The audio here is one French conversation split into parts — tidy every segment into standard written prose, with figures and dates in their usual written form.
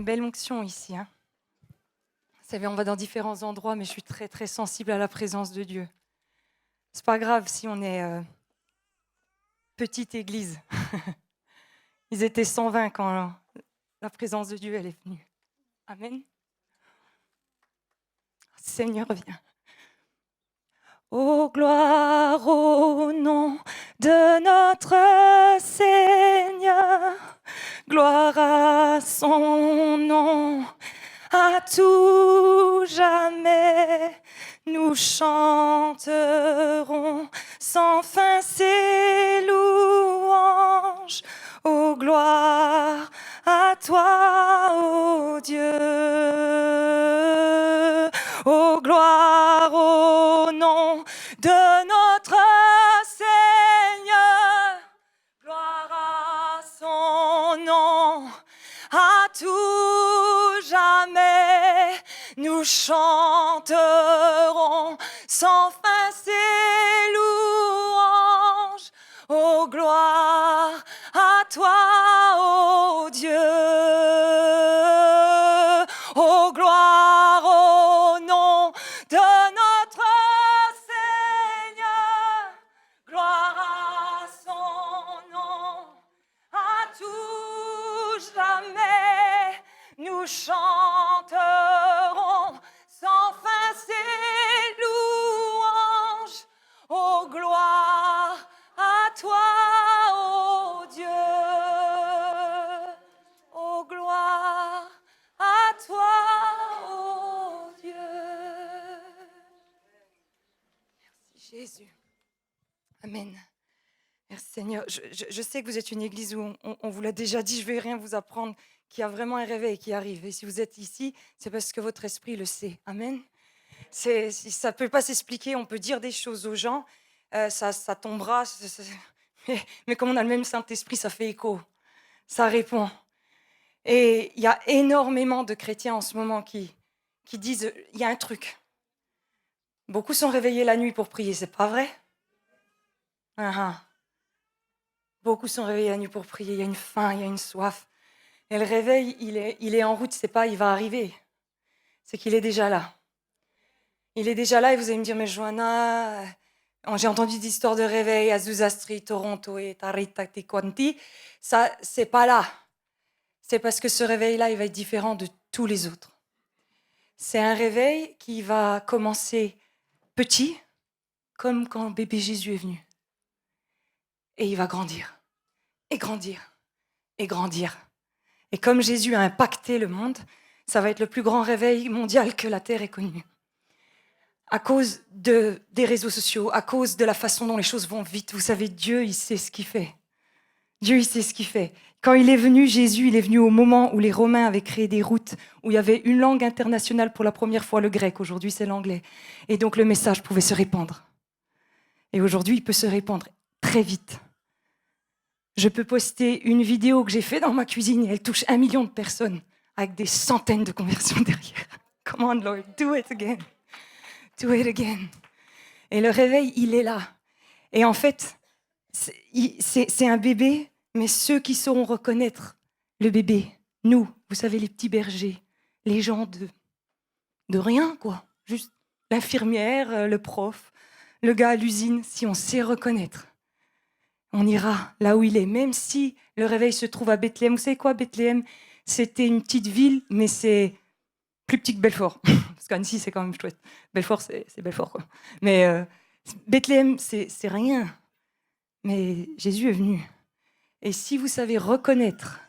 belle onction ici. Hein. Vous savez, on va dans différents endroits, mais je suis très, très sensible à la présence de Dieu. C'est pas grave si on est petite église. Ils étaient 120 quand la présence de Dieu elle est venue. Amen. Seigneur, viens. Oh, gloire au nom de notre Seigneur, gloire à son nom, à tout jamais. Nous chanterons sans fin ses louanges. Oh, gloire à toi, ô Dieu. Oh, gloire au nom de notre Seigneur. Gloire à son nom, à tout jamais. Nous chanterons sans fin ses louanges. Oh, gloire à toi, ô Dieu. Oh, gloire au nom de notre Seigneur. Gloire à son nom, à tout jamais. Nous chanterons sans fin ses louanges. Oh, gloire à toi, ô Dieu. Oh, gloire à toi, ô Dieu. Merci Jésus. Amen. Merci Seigneur. Je sais que vous êtes une église où on vous l'a déjà dit, je ne vais rien vous apprendre, qu'il y a vraiment un réveil qui arrive. Et si vous êtes ici, c'est parce que votre esprit le sait. Amen. Ça ne peut pas s'expliquer, on peut dire des choses aux gens, ça tombera, mais comme on a le même Saint-Esprit, ça fait écho, ça répond. Et il y a énormément de chrétiens en ce moment qui disent, il y a un truc. Beaucoup sont réveillés la nuit pour prier, c'est pas vrai? Beaucoup sont réveillés la nuit pour prier, il y a une faim, il y a une soif. Et le réveil, il est en route, c'est pas il va arriver, c'est qu'il est déjà là. Il est déjà là et vous allez me dire, mais Johanna, j'ai entendu des histoires de réveil à Azusa Street, Toronto et Taritati-Kwanti. Ça, c'est pas là. C'est parce que ce réveil-là, il va être différent de tous les autres. C'est un réveil qui va commencer petit, comme quand bébé Jésus est venu. Et il va grandir, et grandir, et grandir. Et comme Jésus a impacté le monde, ça va être le plus grand réveil mondial que la Terre ait connu. À cause des réseaux sociaux, à cause de la façon dont les choses vont vite. Vous savez, Dieu, il sait ce qu'il fait. Dieu, il sait ce qu'il fait. Quand il est venu, Jésus, il est venu au moment où les Romains avaient créé des routes, où il y avait une langue internationale pour la première fois, le grec. Aujourd'hui, c'est l'anglais. Et donc, le message pouvait se répandre. Et aujourd'hui, il peut se répandre très vite. Je peux poster une vidéo que j'ai faite dans ma cuisine et elle touche 1 million de personnes avec des centaines de conversions derrière. Come on, Lord, do it again. Do it again. Et le réveil, il est là. Et en fait, c'est un bébé, mais ceux qui sauront reconnaître le bébé, nous, vous savez, les petits bergers, les gens de rien, quoi. Juste l'infirmière, le prof, le gars à l'usine, si on sait reconnaître, on ira là où il est, même si le réveil se trouve à Bethléem. Vous savez quoi, Bethléem, c'était une petite ville, mais c'est plus petit que Belfort. Parce qu'Annecy, c'est quand même chouette. Belfort, c'est Belfort, quoi. Mais Bethléem, c'est rien. Mais Jésus est venu. Et si vous savez reconnaître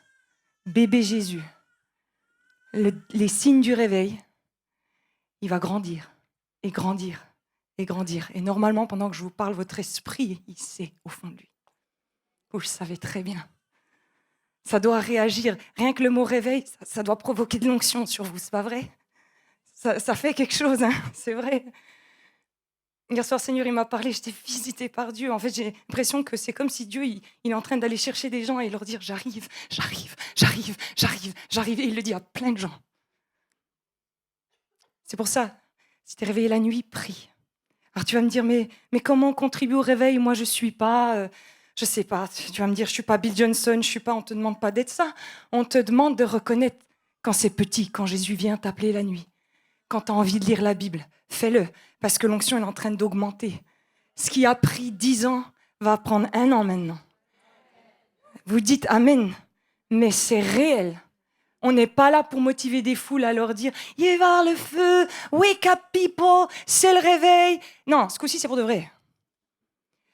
bébé Jésus, les signes du réveil, il va grandir, et grandir, et grandir. Et normalement, pendant que je vous parle, votre esprit, il sait au fond de lui. Vous le savez très bien. Ça doit réagir. Rien que le mot réveil, ça doit provoquer de l'onction sur vous, c'est pas vrai? Ça fait quelque chose, hein, c'est vrai. Hier soir, Seigneur, il m'a parlé, j'étais visitée par Dieu. En fait, j'ai l'impression que c'est comme si Dieu, il est en train d'aller chercher des gens et leur dire « J'arrive, j'arrive, j'arrive, j'arrive, j'arrive ». Et il le dit à plein de gens. C'est pour ça, si tu es réveillé la nuit, prie. Alors tu vas me dire, mais comment on contribue au réveil? Moi, je suis pas, je sais pas. Tu vas me dire, je suis pas Bill Johnson, je suis pas, on te demande pas d'être ça. On te demande de reconnaître Quand c'est petit, quand Jésus vient t'appeler la nuit, quand tu as envie de lire la Bible, fais-le, parce que l'onction est en train d'augmenter. Ce qui a pris 10 ans va prendre 1 an maintenant. Vous dites Amen, mais c'est réel. On n'est pas là pour motiver des foules à leur dire « Il va y avoir le feu, wake up people, c'est le réveil ». Non, ce coup-ci, c'est pour de vrai.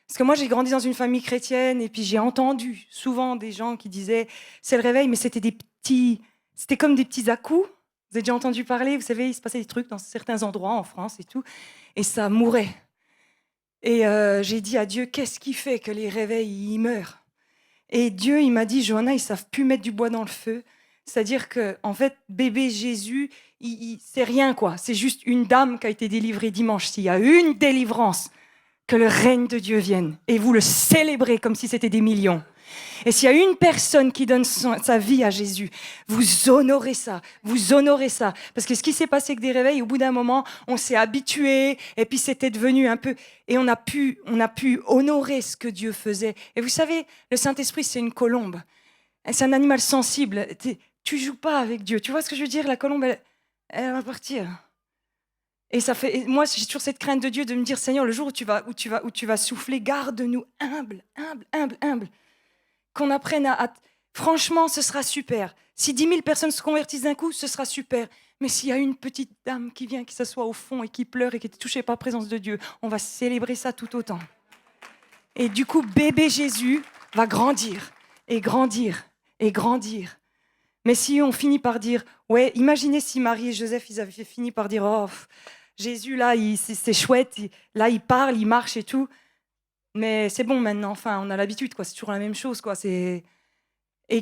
Parce que moi, j'ai grandi dans une famille chrétienne et puis j'ai entendu souvent des gens qui disaient « C'est le réveil », mais c'était comme des petits à-coups. Vous avez déjà entendu parler, vous savez, il se passait des trucs dans certains endroits en France et tout, et ça mourait. Et j'ai dit à Dieu « Qu'est-ce qui fait que les réveils, ils meurent ?» Et Dieu, il m'a dit « Johanna, ils savent plus mettre du bois dans le feu. » C'est-à-dire que, en fait, bébé Jésus, c'est rien, quoi. C'est juste une dame qui a été délivrée dimanche. S'il y a une délivrance, que le règne de Dieu vienne. Et vous le célébrez comme si c'était des millions. Et s'il y a une personne qui donne sa vie à Jésus, vous honorez ça, vous honorez ça. Parce que ce qui s'est passé avec des réveils, au bout d'un moment, on s'est habitué, et puis c'était devenu un peu... Et on a pu honorer ce que Dieu faisait. Et vous savez, le Saint-Esprit, c'est une colombe. C'est un animal sensible. Tu joues pas avec Dieu. Tu vois ce que je veux dire? La colombe, elle va partir. Et ça fait. Et moi, j'ai toujours cette crainte de Dieu de me dire, Seigneur, le jour où tu vas souffler, garde-nous humbles. Qu'on apprenne à. Franchement, ce sera super. Si 10 000 personnes se convertissent d'un coup, ce sera super. Mais s'il y a une petite dame qui vient, qui s'assoit au fond et qui pleure et qui n'est touchée par la présence de Dieu, on va célébrer ça tout autant. Et du coup, bébé Jésus va grandir et grandir et grandir. Mais si on finit par dire, ouais, imaginez si Marie et Joseph, ils avaient fini par dire, oh, Jésus, là, c'est chouette, là, il parle, il marche et tout, mais c'est bon maintenant, enfin, on a l'habitude, quoi, c'est toujours la même chose, quoi, et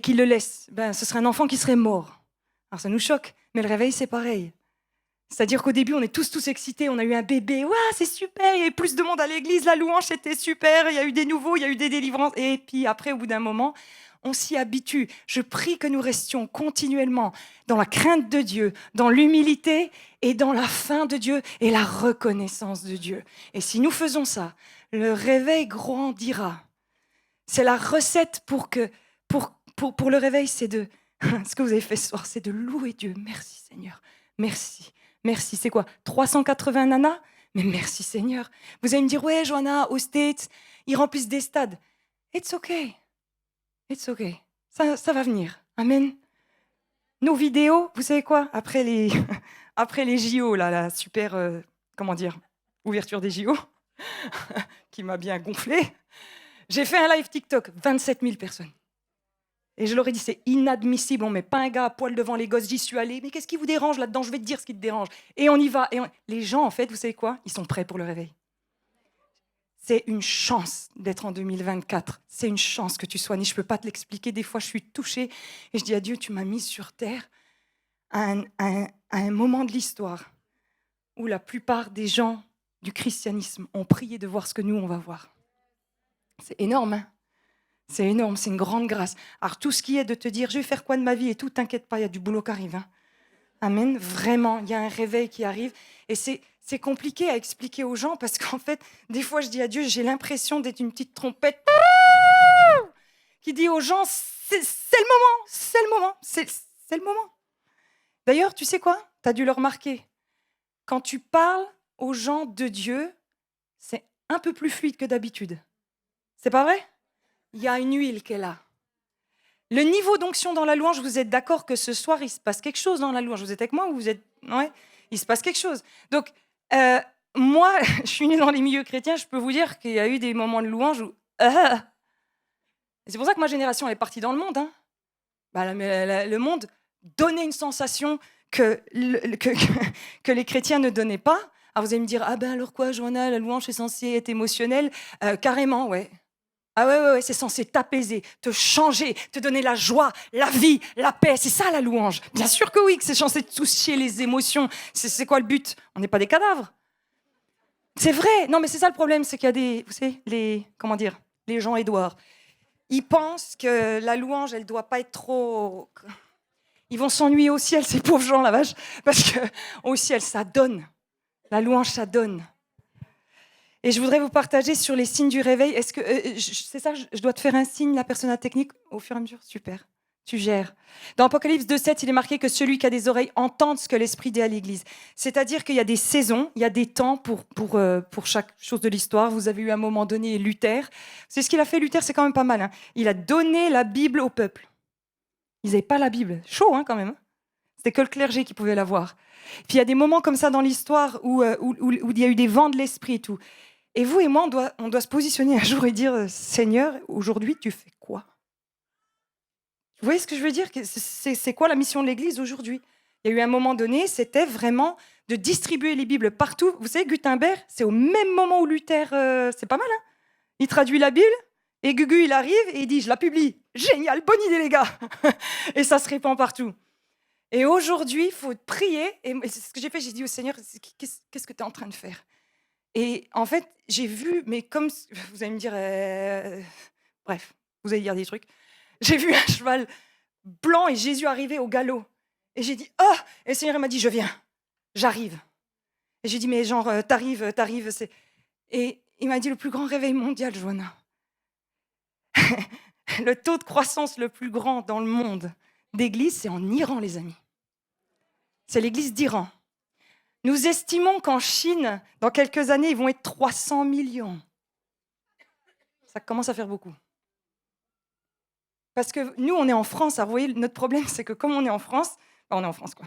qu'il le laisse, ce serait un enfant qui serait mort. Alors ça nous choque, mais le réveil, c'est pareil. C'est-à-dire qu'au début, on est tous excités, on a eu un bébé, ouais, c'est super, il y avait plus de monde à l'église, la louange, c'était super, il y a eu des nouveaux, il y a eu des délivrances, et puis après, au bout d'un moment, on s'y habitue. Je prie que nous restions continuellement dans la crainte de Dieu, dans l'humilité et dans la faim de Dieu et la reconnaissance de Dieu. Et si nous faisons ça, le réveil grandira. C'est la recette pour le réveil, c'est de... Ce que vous avez fait ce soir, c'est de louer Dieu. Merci Seigneur, merci. Merci, c'est quoi? 380 nanas? Mais merci Seigneur. Vous allez me dire, ouais Johanna, aux States, ils remplissent des stades. It's okay. It's okay. Ça va venir. Amen. Nos vidéos, vous savez quoi? Après les JO, là, la super, ouverture des JO, qui m'a bien gonflé, j'ai fait un live TikTok, 27 000 personnes. Et je leur ai dit, c'est inadmissible, on ne met pas un gars à poil devant les gosses, j'y suis allée, mais qu'est-ce qui vous dérange là-dedans? Je vais te dire ce qui te dérange. Et on y va. Les gens, en fait, vous savez quoi? Ils sont prêts pour le réveil. C'est une chance d'être en 2024. C'est une chance que tu sois né. Je ne peux pas te l'expliquer. Des fois, je suis touchée et je dis à Dieu, tu m'as mise sur terre à un moment de l'histoire où la plupart des gens du christianisme ont prié de voir ce que nous, on va voir. C'est énorme, hein? C'est énorme, c'est une grande grâce. Alors, tout ce qui est de te dire, je vais faire quoi de ma vie et tout, t'inquiète pas, il y a du boulot qui arrive. Hein? Amen. Vraiment, il y a un réveil qui arrive. Et c'est compliqué à expliquer aux gens parce qu'en fait, des fois, je dis à Dieu, j'ai l'impression d'être une petite trompette qui dit aux gens, c'est le moment. D'ailleurs, tu sais quoi? Tu as dû le remarquer. Quand tu parles aux gens de Dieu, c'est un peu plus fluide que d'habitude. C'est pas vrai? Il y a une huile qui est là. Le niveau d'onction dans la louange, vous êtes d'accord que ce soir, il se passe quelque chose dans la louange? Vous êtes avec moi ou vous êtes... Ouais, il se passe quelque chose. Donc, moi, je suis née dans les milieux chrétiens, je peux vous dire qu'il y a eu des moments de louange où... C'est pour ça que ma génération, elle est partie dans le monde. Hein. Le monde donnait une sensation que les chrétiens ne donnaient pas. Alors vous allez me dire, alors quoi, Johanna, la louange est censée être émotionnelle? Carrément, ouais. Ah ouais, c'est censé t'apaiser, te changer, te donner la joie, la vie, la paix. C'est ça la louange. Bien sûr que oui, que c'est censé toucher les émotions. C'est quoi le but? On n'est pas des cadavres. C'est vrai. Non, mais c'est ça le problème, c'est qu'il y a des, vous savez, les gens Édouard. Ils pensent que la louange, elle doit pas être trop... Ils vont s'ennuyer au ciel, ces pauvres gens, la vache, parce que au ciel, ça donne. La louange, ça donne. Et je voudrais vous partager sur les signes du réveil. Est-ce que c'est ça? Je dois te faire un signe, la personnalité technique, au fur et à mesure? Super. Tu gères. Dans Apocalypse 2,7, il est marqué que celui qui a des oreilles entende ce que l'Esprit dit à l'Église. C'est-à-dire qu'il y a des saisons, il y a des temps pour chaque chose de l'histoire. Vous avez eu à un moment donné Luther. C'est ce qu'il a fait, Luther, c'est quand même pas mal. Hein. Il a donné la Bible au peuple. Ils n'avaient pas la Bible. Chaud, hein, quand même. C'était que le clergé qui pouvait l'avoir. Puis il y a des moments comme ça dans l'histoire où il y a eu des vents de l'Esprit et tout. Et vous et moi, on doit se positionner un jour et dire, Seigneur, aujourd'hui, tu fais quoi ? Vous voyez ce que je veux dire ? C'est quoi la mission de l'Église aujourd'hui ? Il y a eu un moment donné, c'était vraiment de distribuer les Bibles partout. Vous savez, Gutenberg, c'est au même moment où Luther, c'est pas mal, hein ? Il traduit la Bible, et Gugu, il arrive, et il dit, je la publie. Génial, bonne idée, les gars. Et ça se répand partout. Et aujourd'hui, il faut prier, et c'est ce que j'ai fait, j'ai dit au Seigneur, qu'est-ce que tu es en train de faire ? Et en fait, j'ai vu, mais comme, vous allez me dire, bref, vous allez dire des trucs. J'ai vu un cheval blanc et Jésus arriver au galop. Et j'ai dit, oh! Et le Seigneur m'a dit, je viens, j'arrive. Et j'ai dit, mais genre, t'arrives. Et il m'a dit, le plus grand réveil mondial, Johanna. Le taux de croissance le plus grand dans le monde d'église, c'est en Iran, les amis. C'est l'église d'Iran. Nous estimons qu'en Chine, dans quelques années, ils vont être 300 millions. Ça commence à faire beaucoup. Parce que nous, on est en France. Alors, vous voyez, notre problème, c'est que comme on est en France, on est en France, quoi.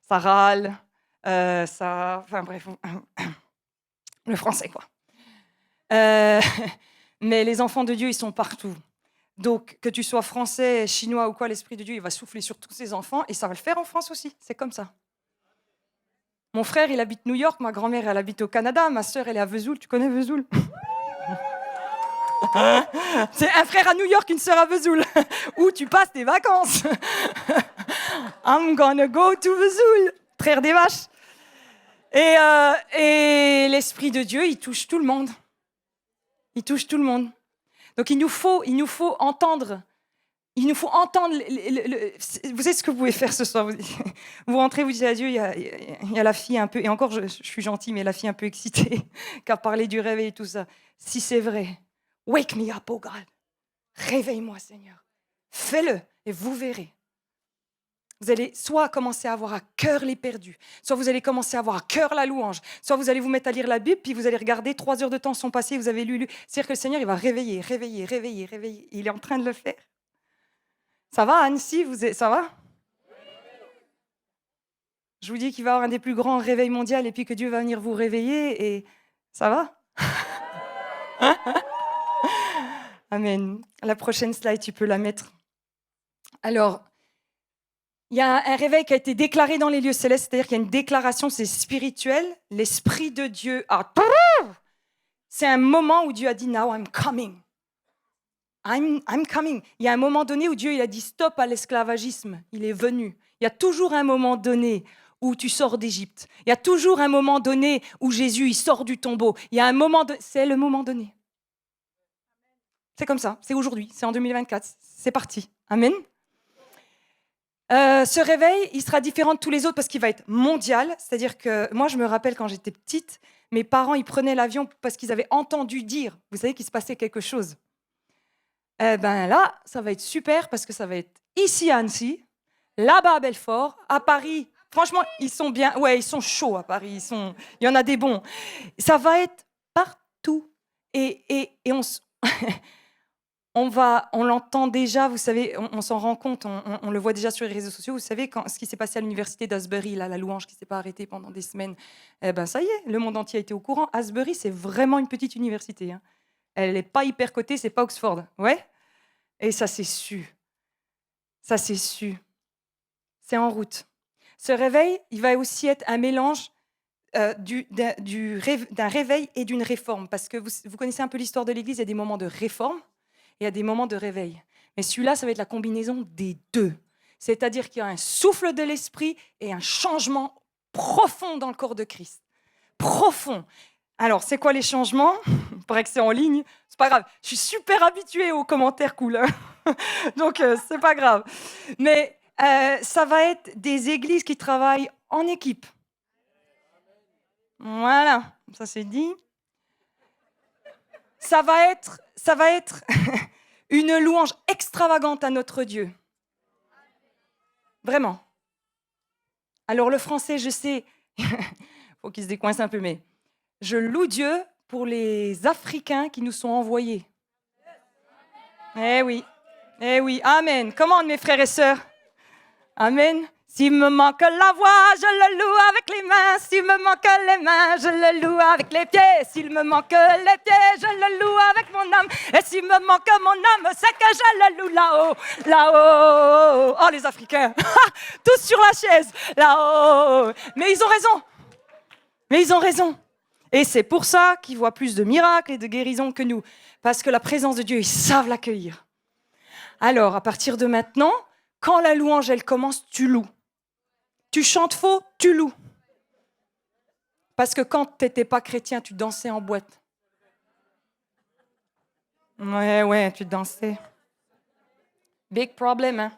Ça râle, enfin bref, le français, quoi. Mais les enfants de Dieu, ils sont partout. Donc, que tu sois français, chinois ou quoi, l'Esprit de Dieu, il va souffler sur tous ses enfants et ça va le faire en France aussi. C'est comme ça. Mon frère, il habite New York, ma grand-mère, elle habite au Canada, ma sœur, elle est à Vesoul. Tu connais Vesoul ? C'est un frère à New York, une sœur à Vesoul, où tu passes tes vacances. I'm gonna go to Vesoul, traire des vaches. Et l'Esprit de Dieu, il touche tout le monde. Il touche tout le monde. Donc il nous faut entendre. Il nous faut entendre. Vous savez ce que vous pouvez faire ce soir ? Vous rentrez, vous dites à Dieu, il y a la fille un peu, et encore je suis gentille, mais la fille un peu excitée, qui a parlé du réveil et tout ça. Si c'est vrai, wake me up, oh God. Réveille-moi, Seigneur. Fais-le, et vous verrez. Vous allez soit commencer à avoir à cœur les perdus, soit vous allez commencer à avoir à cœur la louange, soit vous allez vous mettre à lire la Bible, puis vous allez regarder, 3 heures de temps sont passées, vous avez lu. C'est-à-dire que le Seigneur, il va réveiller. Il est en train de le faire. Ça va, Annecy, ça va ? Je vous dis qu'il va y avoir un des plus grands réveils mondiaux et puis que Dieu va venir vous réveiller et ça va ? Amen. La prochaine slide, tu peux la mettre. Alors, il y a un réveil qui a été déclaré dans les lieux célestes, c'est-à-dire qu'il y a une déclaration, c'est spirituel. L'Esprit de Dieu a... C'est un moment où Dieu a dit « Now I'm coming ». I'm coming. Il y a un moment donné où Dieu il a dit stop à l'esclavagisme. Il est venu. Il y a toujours un moment donné où tu sors d'Égypte. Il y a toujours un moment donné où Jésus il sort du tombeau. Il y a un moment c'est le moment donné. C'est comme ça. C'est aujourd'hui. C'est en 2024. C'est parti. Amen. Ce réveil, il sera différent de tous les autres parce qu'il va être mondial. C'est-à-dire que moi, je me rappelle quand j'étais petite, mes parents ils prenaient l'avion parce qu'ils avaient entendu dire, vous savez qu'il se passait quelque chose. Eh ben là, ça va être super parce que ça va être ici à Annecy, là-bas à Belfort, à Paris. Franchement, ils sont bien. Ouais, ils sont chauds à Paris. Il y en a des bons. Ça va être partout. Et on l'entend déjà, vous savez, on s'en rend compte, on le voit déjà sur les réseaux sociaux. Vous savez, ce qui s'est passé à l'université d'Asbury, là, la louange qui ne s'est pas arrêtée pendant des semaines, eh ben ça y est, le monde entier a été au courant. Asbury, c'est vraiment une petite université. Hein. Elle n'est pas hyper cotée, c'est pas Oxford. Ouais. Et ça, c'est su. Ça, c'est su. C'est en route. Ce réveil, il va aussi être un mélange d'un réveil et d'une réforme. Parce que vous connaissez un peu l'histoire de l'Église, il y a des moments de réforme et il y a des moments de réveil. Mais celui-là, ça va être la combinaison des deux. C'est-à-dire qu'il y a un souffle de l'esprit et un changement profond dans le corps de Christ. Profond. Alors, c'est quoi les changements ? Il paraît que c'est en ligne. C'est pas grave. Je suis super habituée aux commentaires cool. Hein. Donc, c'est pas grave. Mais ça va être des églises qui travaillent en équipe. Voilà, ça c'est dit. Ça va être une louange extravagante à notre Dieu. Vraiment. Alors le français, je sais, faut qu'il se décoince un peu, mais je loue Dieu pour les Africains qui nous sont envoyés. Eh oui, amen. Comment mes frères et sœurs? Amen. S'il me manque la voix, je le loue avec les mains. S'il me manque les mains, je le loue avec les pieds. S'il me manque les pieds, je le loue avec mon âme. Et s'il me manque mon âme, c'est que je le loue là-haut, là-haut. Oh, les Africains, tous sur la chaise, là-haut. Mais ils ont raison. Et c'est pour ça qu'ils voient plus de miracles et de guérisons que nous. Parce que la présence de Dieu, ils savent l'accueillir. Alors, à partir de maintenant, quand la louange, elle commence, tu loues. Tu chantes faux, tu loues. Parce que quand tu n'étais pas chrétien, tu dansais en boîte. Ouais, tu dansais. Big problem, hein.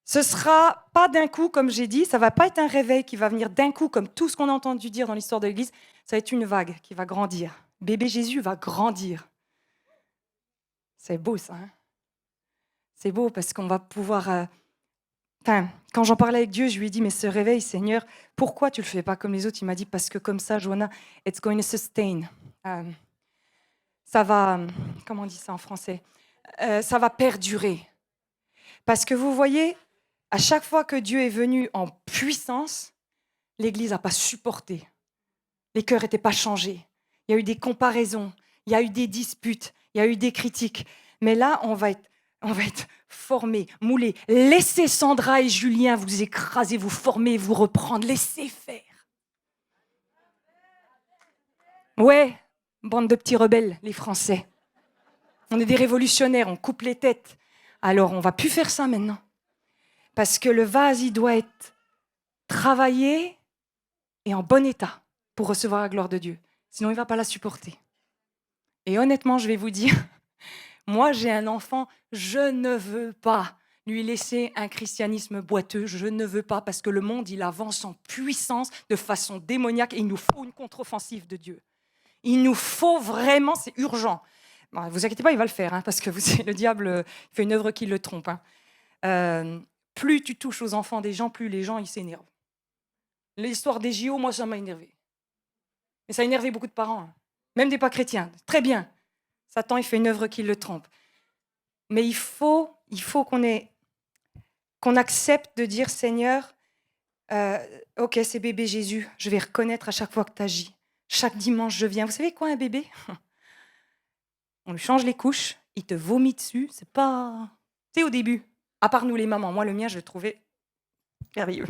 Ce sera pas d'un coup, comme j'ai dit, ça va pas être un réveil qui va venir d'un coup, comme tout ce qu'on a entendu dire dans l'histoire de l'Église. Ça va être une vague qui va grandir. Bébé Jésus va grandir. C'est beau, ça. Hein, c'est beau parce qu'on va pouvoir... quand j'en parlais avec Dieu, je lui ai dit, mais ce réveil, Seigneur, pourquoi tu le fais pas comme les autres? Il m'a dit, parce que comme ça, Joanna, it's going to sustain. Ça va... comment on dit ça en français? Ça va perdurer. Parce que vous voyez... À chaque fois que Dieu est venu en puissance, l'Église n'a pas supporté. Les cœurs n'étaient pas changés. Il y a eu des comparaisons, il y a eu des disputes, il y a eu des critiques. Mais là, on va être formés, moulés. Laissez Sandra et Julien vous écraser, vous former, vous reprendre. Laissez faire. Ouais, bande de petits rebelles, les Français. On est des révolutionnaires, on coupe les têtes. Alors, on ne va plus faire ça maintenant. Parce que le vase, il doit être travaillé et en bon état pour recevoir la gloire de Dieu. Sinon, il ne va pas la supporter. Et honnêtement, je vais vous dire, moi, j'ai un enfant, je ne veux pas lui laisser un christianisme boiteux. Je ne veux pas parce que le monde, il avance en puissance de façon démoniaque et il nous faut une contre-offensive de Dieu. Il nous faut vraiment, c'est urgent. Bon, vous inquiétez pas, il va le faire, hein, parce que le diable fait une œuvre qui le trompe. Hein. Plus tu touches aux enfants des gens, plus les gens ils s'énervent. L'histoire des JO, moi, ça m'a énervé. Et ça a énervé beaucoup de parents, hein. Même des pas chrétiens. Très bien. Satan, il fait une œuvre qui le trompe. Mais il faut qu'on accepte de dire, Seigneur, ok, c'est bébé Jésus, je vais reconnaître à chaque fois que tu agis. Chaque dimanche, je viens. Vous savez quoi, un bébé? On lui change les couches, il te vomit dessus. C'est pas... Tu sais, au début, à part nous les mamans, moi le mien, je le trouvais merveilleux.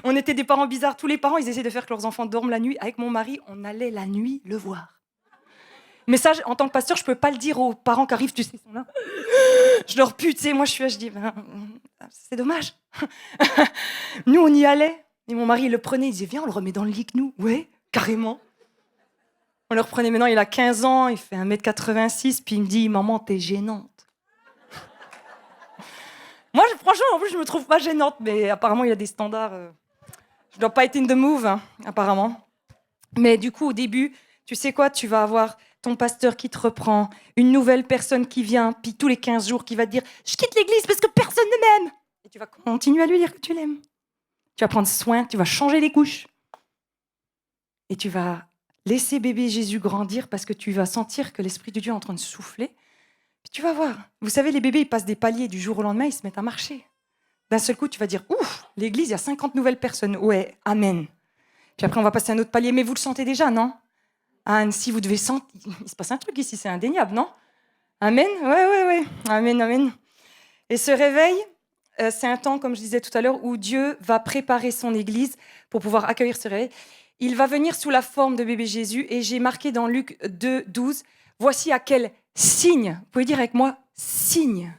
On était des parents bizarres. Tous les parents, ils essaient de faire que leurs enfants dorment la nuit. Avec mon mari, on allait la nuit le voir. Mais ça, en tant que pasteur, je ne peux pas le dire aux parents qui arrivent, tu sais, ils sont là. Je leur pue, tu sais, moi je suis là, je dis, c'est dommage. Nous, on y allait. Et mon mari, il le prenait, il disait, viens, on le remet dans le lit que nous. Ouais, carrément. On le reprenait maintenant, il a 15 ans, il fait 1m86, puis il me dit, maman, t'es gênante. Moi, franchement, en plus, je me trouve pas gênante, mais apparemment, il y a des standards. Je dois pas être in the move, hein, apparemment. Mais du coup, au début, tu sais quoi, tu vas avoir ton pasteur qui te reprend, une nouvelle personne qui vient, puis tous les 15 jours, qui va te dire « Je quitte l'église parce que personne ne m'aime !» Et tu vas continuer à lui dire que tu l'aimes. Tu vas prendre soin, tu vas changer les couches. Et tu vas laisser bébé Jésus grandir parce que tu vas sentir que l'Esprit de Dieu est en train de souffler. Puis tu vas voir. Vous savez, les bébés, ils passent des paliers du jour au lendemain, ils se mettent à marcher. D'un seul coup, tu vas dire « Ouf, l'église, il y a 50 nouvelles personnes. Ouais, amen. » Puis après, on va passer à un autre palier. Mais vous le sentez déjà, non? Anne, si vous devez sentir... Il se passe un truc ici, c'est indéniable, non? Amen. Ouais. Amen, amen. Et ce réveil, c'est un temps, comme je disais tout à l'heure, où Dieu va préparer son Église pour pouvoir accueillir ce réveil. Il va venir sous la forme de bébé Jésus. Et j'ai marqué dans Luc 2, 12, « Voici à quel signe ». Vous pouvez dire avec moi « signe ».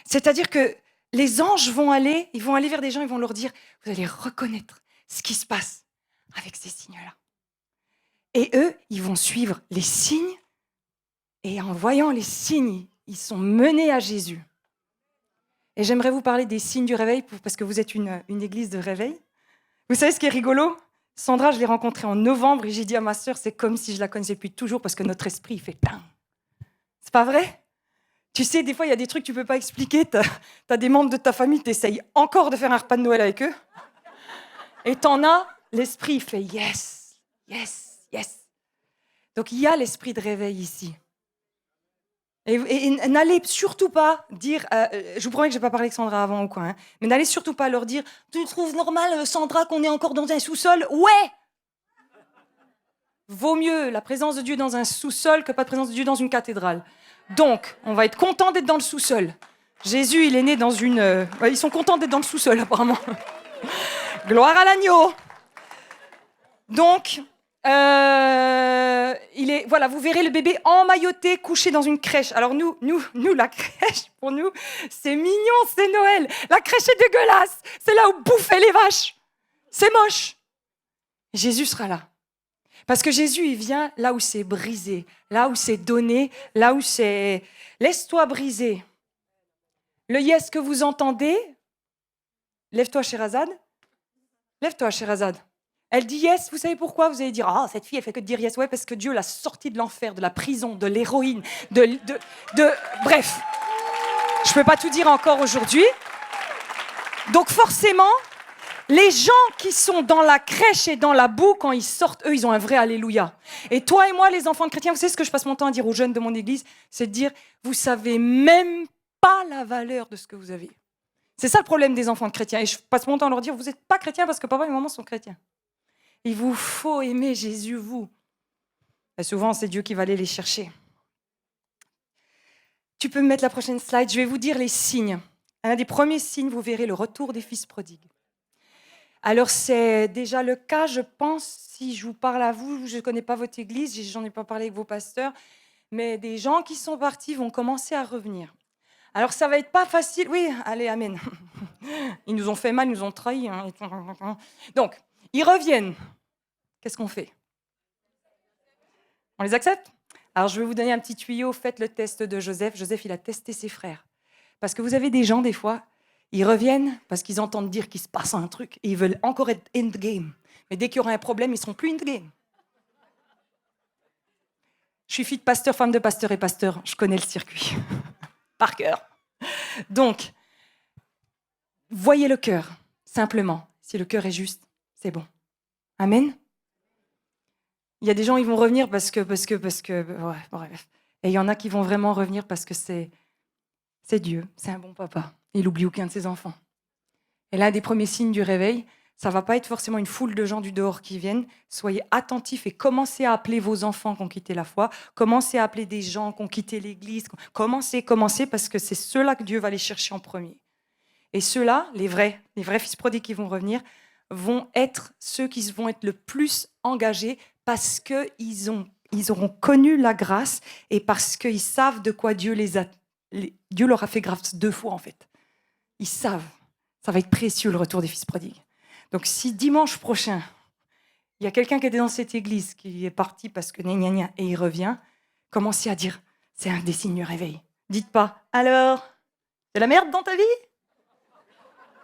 C'est-à-dire que les anges vont aller vers des gens, ils vont leur dire « Vous allez reconnaître ce qui se passe avec ces signes-là ». Et eux, ils vont suivre les signes. Et en voyant les signes, ils sont menés à Jésus. Et j'aimerais vous parler des signes du réveil, parce que vous êtes une église de réveil. Vous savez ce qui est rigolo? Sandra, je l'ai rencontrée en novembre et j'ai dit à ma sœur, c'est comme si je la connaissais depuis toujours, parce que notre esprit, il fait plein. C'est pas vrai? Tu sais, des fois, il y a des trucs que tu peux pas expliquer. T'as des membres de ta famille, t'essayes encore de faire un repas de Noël avec eux. Et t'en as, l'esprit il fait yes, yes, yes. Donc il y a l'esprit de réveil ici. Et n'allez surtout pas dire, je vous promets que je n'ai pas parlé avec Sandra avant ou quoi, hein, mais n'allez surtout pas leur dire, tu trouves normal, Sandra, qu'on est encore dans un sous-sol? Ouais! Vaut mieux la présence de Dieu dans un sous-sol que pas de présence de Dieu dans une cathédrale. Donc, on va être content d'être dans le sous-sol. Jésus, il est né dans une... ils sont contents d'être dans le sous-sol, apparemment. Gloire à l'agneau! Donc... voilà, vous verrez le bébé emmailloté, couché dans une crèche. Alors nous, la crèche, pour nous, c'est mignon, c'est Noël. La crèche est dégueulasse. C'est là où bouffaient les vaches. C'est moche. Jésus sera là. Parce que Jésus, il vient là où c'est brisé, là où c'est donné, là où c'est... Laisse-toi briser. Le yes que vous entendez, lève-toi, Sherazade. Lève-toi, Sherazade. Elle dit yes, vous savez pourquoi? Vous allez dire, ah, cette fille, elle fait que de dire yes. Ouais, parce que Dieu l'a sortie de l'enfer, de la prison, de l'héroïne, bref. Je ne peux pas tout dire encore aujourd'hui. Donc forcément, les gens qui sont dans la crèche et dans la boue, quand ils sortent, eux, ils ont un vrai alléluia. Et toi et moi, les enfants de chrétiens, vous savez ce que je passe mon temps à dire aux jeunes de mon église? C'est de dire, vous savez même pas la valeur de ce que vous avez. C'est ça le problème des enfants de chrétiens. Et je passe mon temps à leur dire, vous n'êtes pas chrétiens parce que papa et maman sont chrétiens. Il vous faut aimer Jésus, vous. Et souvent, c'est Dieu qui va aller les chercher. Tu peux me mettre la prochaine slide. Je vais vous dire les signes. Un des premiers signes, vous verrez le retour des fils prodigues. Alors, c'est déjà le cas, je pense, si je vous parle à vous, je ne connais pas votre église, j'en ai pas parlé avec vos pasteurs, mais des gens qui sont partis vont commencer à revenir. Alors, ça va être pas facile. Oui, allez, amen. Ils nous ont fait mal, ils nous ont trahis. Hein. Donc, ils reviennent. Qu'est-ce qu'on fait? On les accepte? Alors, je vais vous donner un petit tuyau. Faites le test de Joseph. Joseph, il a testé ses frères. Parce que vous avez des gens, des fois, ils reviennent parce qu'ils entendent dire qu'il se passe un truc et ils veulent encore être in the game. Mais dès qu'il y aura un problème, ils ne seront plus in the game. Je suis fille de pasteur, femme de pasteur et pasteur. Je connais le circuit. Par cœur. Donc, voyez le cœur, simplement. Si le cœur est juste, c'est bon. Amen. Il y a des gens, ils vont revenir parce que ouais, bref. Et il y en a qui vont vraiment revenir parce que c'est Dieu, c'est un bon papa. Il n'oublie aucun de ses enfants. Et l'un des premiers signes du réveil, ça ne va pas être forcément une foule de gens du dehors qui viennent. Soyez attentifs et commencez à appeler vos enfants qui ont quitté la foi. Commencez à appeler des gens qui ont quitté l'église. Commencez, parce que c'est ceux-là que Dieu va aller chercher en premier. Et ceux-là, les vrais fils prodigues qui vont revenir, vont être ceux qui vont être le plus engagés parce qu'ils auront connu la grâce et parce qu'ils savent de quoi Dieu leur a fait grâce 2 fois en fait. Ils savent. Ça va être précieux le retour des fils prodigues. Donc si dimanche prochain, il y a quelqu'un qui était dans cette église qui est parti parce que gna gna gna et il revient, commencez à dire, c'est un des signes du réveil. Dites pas, alors, c'est la merde dans ta vie?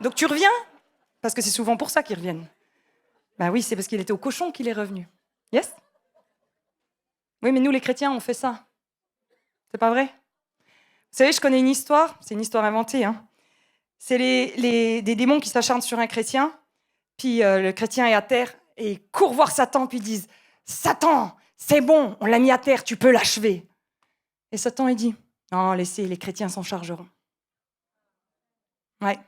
Donc tu reviens? Parce que c'est souvent pour ça qu'ils reviennent. Ben oui, c'est parce qu'il était au cochon qu'il est revenu. Yes? Oui, mais nous, les chrétiens, on fait ça. C'est pas vrai? Vous savez, je connais une histoire, c'est une histoire inventée. Hein. C'est des démons qui s'acharnent sur un chrétien, puis le chrétien est à terre, et ils courent voir Satan, puis ils disent « Satan, c'est bon, on l'a mis à terre, tu peux l'achever. » Et Satan, il dit « Non, laissez, les chrétiens s'en chargeront. » Ouais.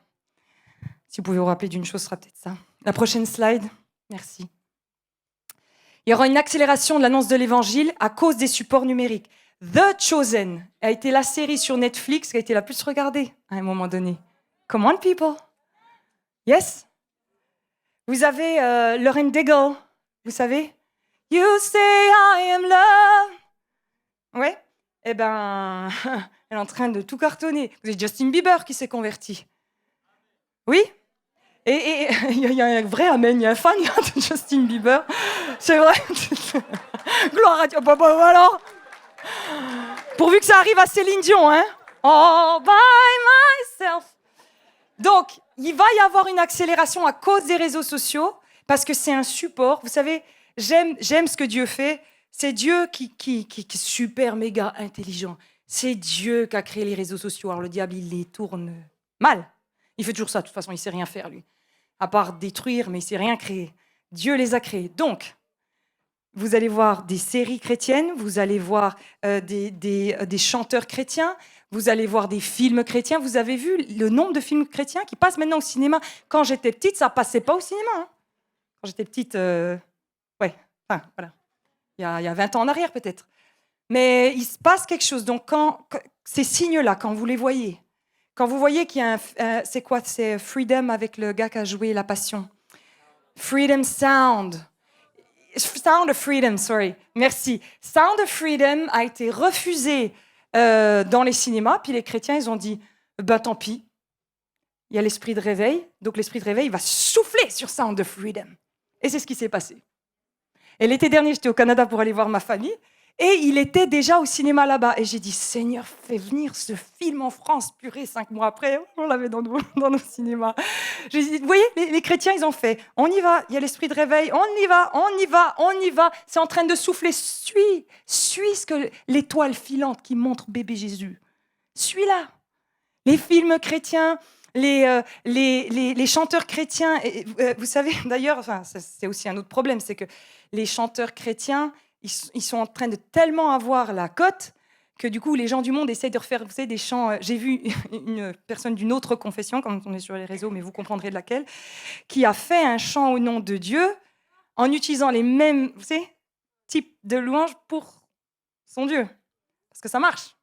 Si vous pouvez vous rappeler d'une chose, ce sera peut-être ça. La prochaine slide. Merci. Il y aura une accélération de l'annonce de l'Évangile à cause des supports numériques. The Chosen a été la série sur Netflix qui a été la plus regardée à un moment donné. Come on, people. Yes. Vous avez Lauren Daigle, vous savez? You say I am love. Ouais. Eh ben, elle est en train de tout cartonner. Vous avez Justin Bieber qui s'est converti. Oui? Et il y a un vrai amen, il y a un fan de Justin Bieber. C'est vrai. Gloire à Dieu. Bah, alors. Pourvu que ça arrive à Céline Dion, hein. All by myself. Donc, il va y avoir une accélération à cause des réseaux sociaux, parce que c'est un support. Vous savez, j'aime ce que Dieu fait. C'est Dieu qui est super, méga intelligent. C'est Dieu qui a créé les réseaux sociaux. Alors le diable, il les tourne mal. Il fait toujours ça. De toute façon, il ne sait rien faire, lui. À part détruire, mais il ne sait rien créer. Dieu les a créés. Donc, vous allez voir des séries chrétiennes, vous allez voir des chanteurs chrétiens, vous allez voir des films chrétiens. Vous avez vu le nombre de films chrétiens qui passent maintenant au cinéma. Quand j'étais petite, ça ne passait pas au cinéma. Hein. Quand j'étais petite, ouais, enfin, voilà. Il y a 20 ans en arrière peut-être. Mais il se passe quelque chose. Donc, ces signes-là, quand vous les voyez, quand vous voyez qu'il y a c'est quoi? C'est Freedom avec le gars qui a joué La Passion. Freedom Sound. Sound of Freedom, sorry. Merci. Sound of Freedom a été refusé dans les cinémas, puis les chrétiens, ils ont dit, ben tant pis, il y a l'esprit de réveil, donc l'esprit de réveil va souffler sur Sound of Freedom. Et c'est ce qui s'est passé. Et l'été dernier, j'étais au Canada pour aller voir ma famille, et il était déjà au cinéma là-bas. Et j'ai dit, Seigneur, fais venir ce film en France, purée, 5 mois après, on l'avait dans nos cinémas. J'ai dit, vous voyez, les chrétiens, ils ont fait, on y va, il y a l'esprit de réveil, on y va, on y va, on y va. C'est en train de souffler, suis ce que l'étoile filante qui montre bébé Jésus. Suis-la. Les films chrétiens, les chanteurs chrétiens, vous savez, d'ailleurs, enfin, c'est aussi un autre problème, c'est que les chanteurs chrétiens, ils sont en train de tellement avoir la cote que du coup, les gens du monde essayent de refaire, vous savez, des chants. J'ai vu une personne d'une autre confession, quand on est sur les réseaux, mais vous comprendrez de laquelle, qui a fait un chant au nom de Dieu en utilisant les mêmes, vous savez, types de louanges pour son Dieu. Parce que ça marche.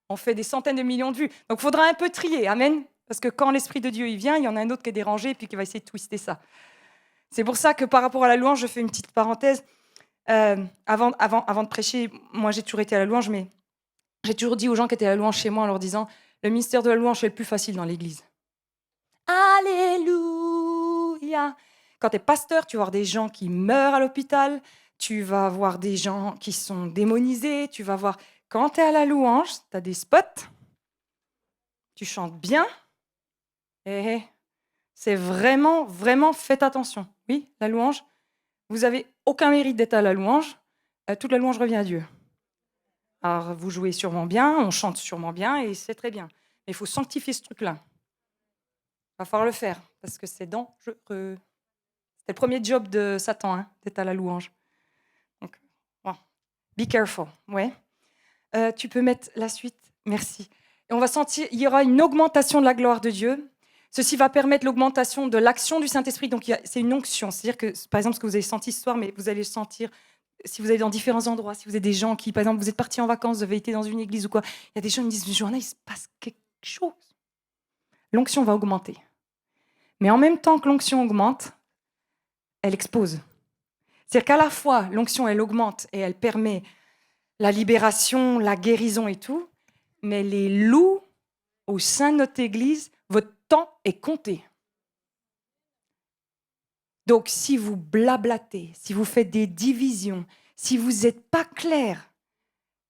On fait des centaines de millions de vues. Donc, il faudra un peu trier, amen. Parce que quand l'Esprit de Dieu il vient, il y en a un autre qui est dérangé et puis qui va essayer de twister ça. C'est pour ça que par rapport à la louange, je fais une petite parenthèse. Avant de prêcher, moi j'ai toujours été à la louange, mais j'ai toujours dit aux gens qui étaient à la louange chez moi en leur disant le ministère de la louange, c'est le plus facile dans l'église. Alléluia. Quand tu es pasteur, tu vas voir des gens qui meurent à l'hôpital, tu vas voir des gens qui sont démonisés, tu vas voir... Quand tu es à la louange, tu as des spots, tu chantes bien, et c'est vraiment, vraiment, faites attention. Oui, la louange, vous n'avez aucun mérite d'être à la louange, toute la louange revient à Dieu. Alors, vous jouez sûrement bien, on chante sûrement bien, et c'est très bien. Mais il faut sanctifier ce truc-là. Il va falloir le faire, parce que c'est dangereux. C'était le premier job de Satan, hein, d'être à la louange. Donc, bon. Be careful, ouais. Tu peux mettre la suite, merci. Et on va sentir, il y aura une augmentation de la gloire de Dieu. Ceci va permettre l'augmentation de l'action du Saint-Esprit. Donc, c'est une onction. C'est-à-dire que, par exemple, ce que vous avez senti ce soir, mais vous allez le sentir si vous allez dans différents endroits, si vous êtes des gens qui, par exemple, vous êtes partis en vacances, vous avez été dans une église ou quoi, il y a des gens qui me disent, journée, il se passe quelque chose. L'onction va augmenter. Mais en même temps que l'onction augmente, elle expose. C'est-à-dire qu'à la fois, l'onction, elle augmente et elle permet la libération, la guérison et tout, mais les loups au sein de notre église, votre temps est compté. Donc, si vous blablatez, si vous faites des divisions, si vous n'êtes pas clair,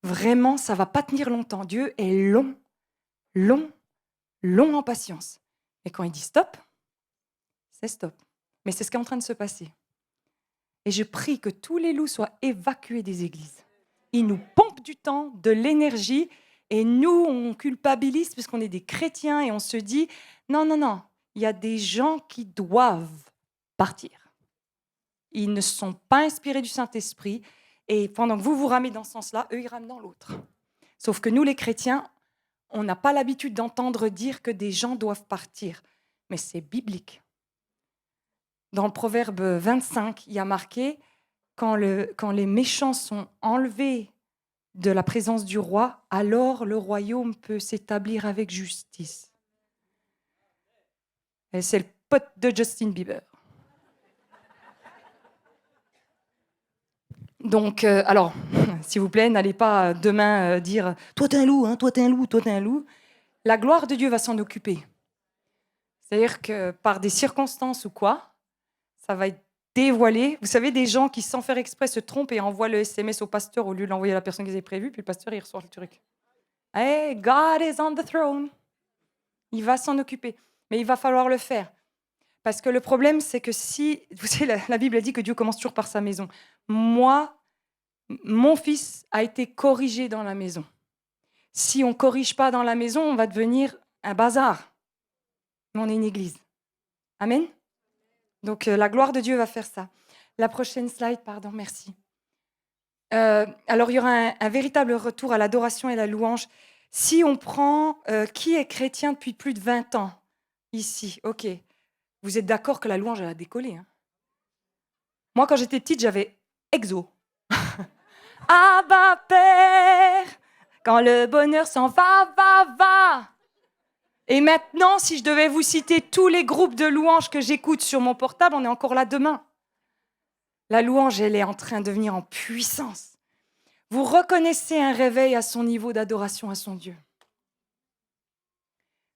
vraiment, ça ne va pas tenir longtemps. Dieu est long, long, long en patience. Et quand il dit stop, c'est stop. Mais c'est ce qui est en train de se passer. Et je prie que tous les loups soient évacués des églises. Ils nous pompent du temps, de l'énergie, et nous, on culpabilise puisqu'on est des chrétiens et on se dit, non, non, non, il y a des gens qui doivent partir. Ils ne sont pas inspirés du Saint-Esprit, et pendant que vous vous ramez dans ce sens-là, eux, ils rament dans l'autre. Sauf que nous, les chrétiens, on n'a pas l'habitude d'entendre dire que des gens doivent partir, mais c'est biblique. Dans le Proverbe 25, il y a marqué, quand les méchants sont enlevés de la présence du roi, alors le royaume peut s'établir avec justice. Et c'est le pote de Justin Bieber. Donc, alors, s'il vous plaît, n'allez pas demain dire « Toi, t'es un loup, hein, toi, t'es un loup, toi, t'es un loup ». La gloire de Dieu va s'en occuper. C'est-à-dire que par des circonstances ou quoi, ça va être dévoilé. Vous savez, des gens qui, sans faire exprès, se trompent et envoient le SMS au pasteur au lieu de l'envoyer à la personne qu'ils avaient prévue, puis le pasteur, il reçoit le truc. Hey, God is on the throne. Il va s'en occuper. Mais il va falloir le faire. Parce que le problème, c'est que si... Vous savez, la Bible a dit que Dieu commence toujours par sa maison. Moi, mon fils a été corrigé dans la maison. Si on ne corrige pas dans la maison, on va devenir un bazar. Mais on est une église. Amen. Donc, la gloire de Dieu va faire ça. La prochaine slide, pardon, merci. Alors, il y aura un véritable retour à l'adoration et à la louange. Si on prend qui est chrétien depuis plus de 20 ans ici, ok. Vous êtes d'accord que la louange, elle a décollé, hein? Moi, quand j'étais petite, j'avais Exo. Abba Père, quand le bonheur s'en va, va. Et maintenant, si je devais vous citer tous les groupes de louanges que j'écoute sur mon portable, on est encore là demain. La louange, elle est en train de venir en puissance. Vous reconnaissez un réveil à son niveau d'adoration à son Dieu.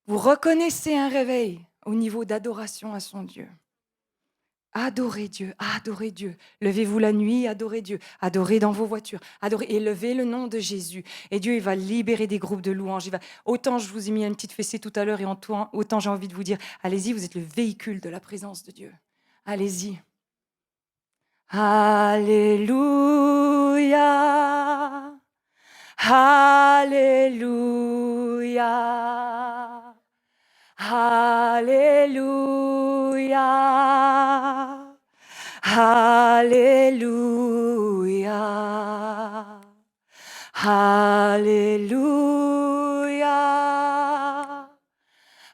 Vous reconnaissez un réveil au niveau d'adoration à son Dieu. Adorez Dieu, adorez Dieu. Levez-vous la nuit, adorez Dieu. Adorez dans vos voitures, adorez, élevez le nom de Jésus. Et Dieu, il va libérer des groupes de louanges. Autant je vous ai mis une petite fessée tout à l'heure et autant j'ai envie de vous dire, allez-y, vous êtes le véhicule de la présence de Dieu. Allez-y. Alléluia, Alléluia, Alléluia, Alléluia, Alléluia,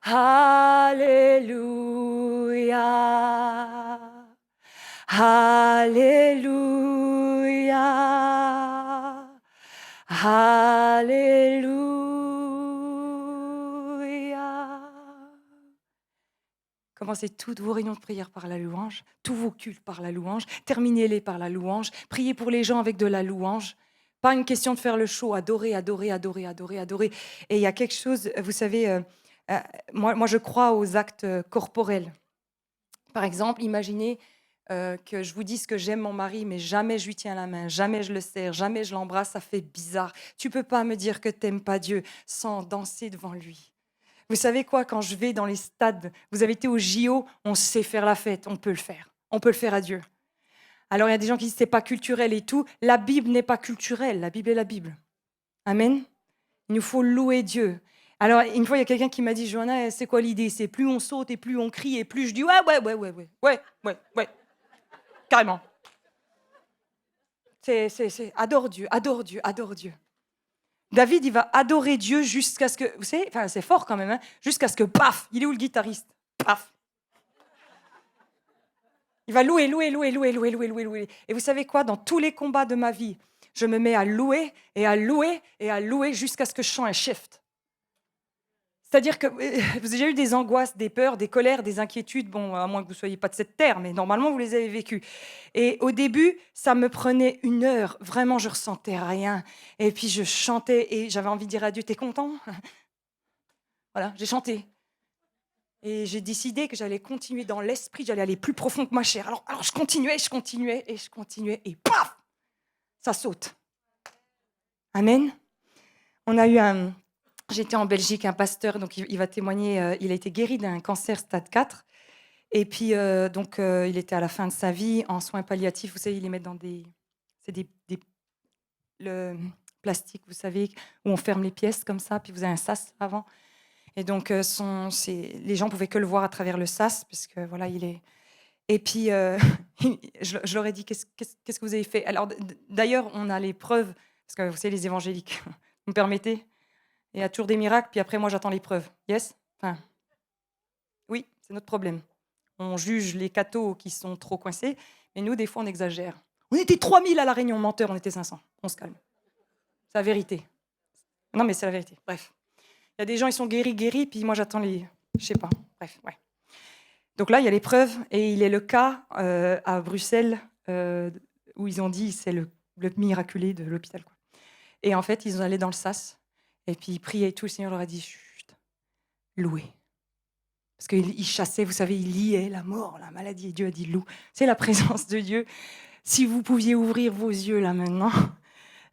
Alléluia. Alléluia, Alléluia. Commencez toutes vos réunions de prière par la louange, tous vos cultes par la louange, terminez-les par la louange, priez pour les gens avec de la louange. Pas une question de faire le show, adorer, adorer, adorer, adorer, adorer. Et il y a quelque chose, vous savez, moi je crois aux actes corporels. Par exemple, imaginez que je vous dise que j'aime mon mari, mais jamais je lui tiens la main, jamais je le serre, jamais je l'embrasse, ça fait bizarre. Tu peux pas me dire que tu n'aimes pas Dieu sans danser devant lui. Vous savez quoi, quand je vais dans les stades, vous avez été au JO, on sait faire la fête, on peut le faire. On peut le faire à Dieu. Alors il y a des gens qui disent que ce n'est pas culturel et tout. La Bible n'est pas culturelle, la Bible est la Bible. Amen. Il nous faut louer Dieu. Alors, une fois, il y a quelqu'un qui m'a dit, Johanna, c'est quoi l'idée? C'est plus on saute et plus on crie et plus je dis, ouais. Carrément. C'est adore Dieu, adore Dieu, adore Dieu. David, il va adorer Dieu jusqu'à ce que, vous savez, enfin, c'est fort quand même, hein, jusqu'à ce que, paf, il est où le guitariste? Paf. Il va louer. Et vous savez quoi? Dans tous les combats de ma vie, je me mets à louer et à louer et à louer jusqu'à ce que je sens un shift. C'est-à-dire que vous avez déjà eu des angoisses, des peurs, des colères, des inquiétudes, bon, à moins que vous ne soyez pas de cette terre, mais normalement, vous les avez vécues. Et au début, ça me prenait 1 heure. Vraiment, je ressentais rien. Et puis, je chantais et j'avais envie de dire à Dieu, t'es content? Voilà, j'ai chanté. Et j'ai décidé que j'allais continuer dans l'esprit, j'allais aller plus profond que ma chair. Alors je continuais et paf, ça saute. Amen. On a eu J'étais en Belgique, un pasteur, donc il va témoigner, il a été guéri d'un cancer stade 4. Et puis, il était à la fin de sa vie en soins palliatifs. Vous savez, ils les mettent dans le plastique, vous savez, où on ferme les pièces comme ça, puis vous avez un sas avant. Et donc, les gens pouvaient que le voir à travers le sas, parce que voilà, il est... Et puis, je leur ai dit, qu'est-ce que vous avez fait? Alors, d'ailleurs, on a les preuves, parce que vous savez, les évangéliques, vous me permettez? Il y a toujours des miracles, puis après, moi, j'attends les preuves. Yes? Enfin, oui, c'est notre problème. On juge les cathos qui sont trop coincés, mais nous, des fois, on exagère. On était 3000 à la Réunion, menteur, on était 500. On se calme. C'est la vérité. Non, mais c'est la vérité. Bref. Il y a des gens, ils sont guéris, puis moi, j'attends les... Je sais pas. Bref, ouais. Donc là, il y a les preuves, et il est le cas à Bruxelles, où ils ont dit c'est le miraculé de l'hôpital, quoi. Et en fait, ils sont allés dans le sas, et puis ils priaient et tout. Le Seigneur leur a dit, chut, louez. Parce qu'il chassait, vous savez, il liait la mort, la maladie, et Dieu a dit loue. C'est la présence de Dieu. Si vous pouviez ouvrir vos yeux là maintenant,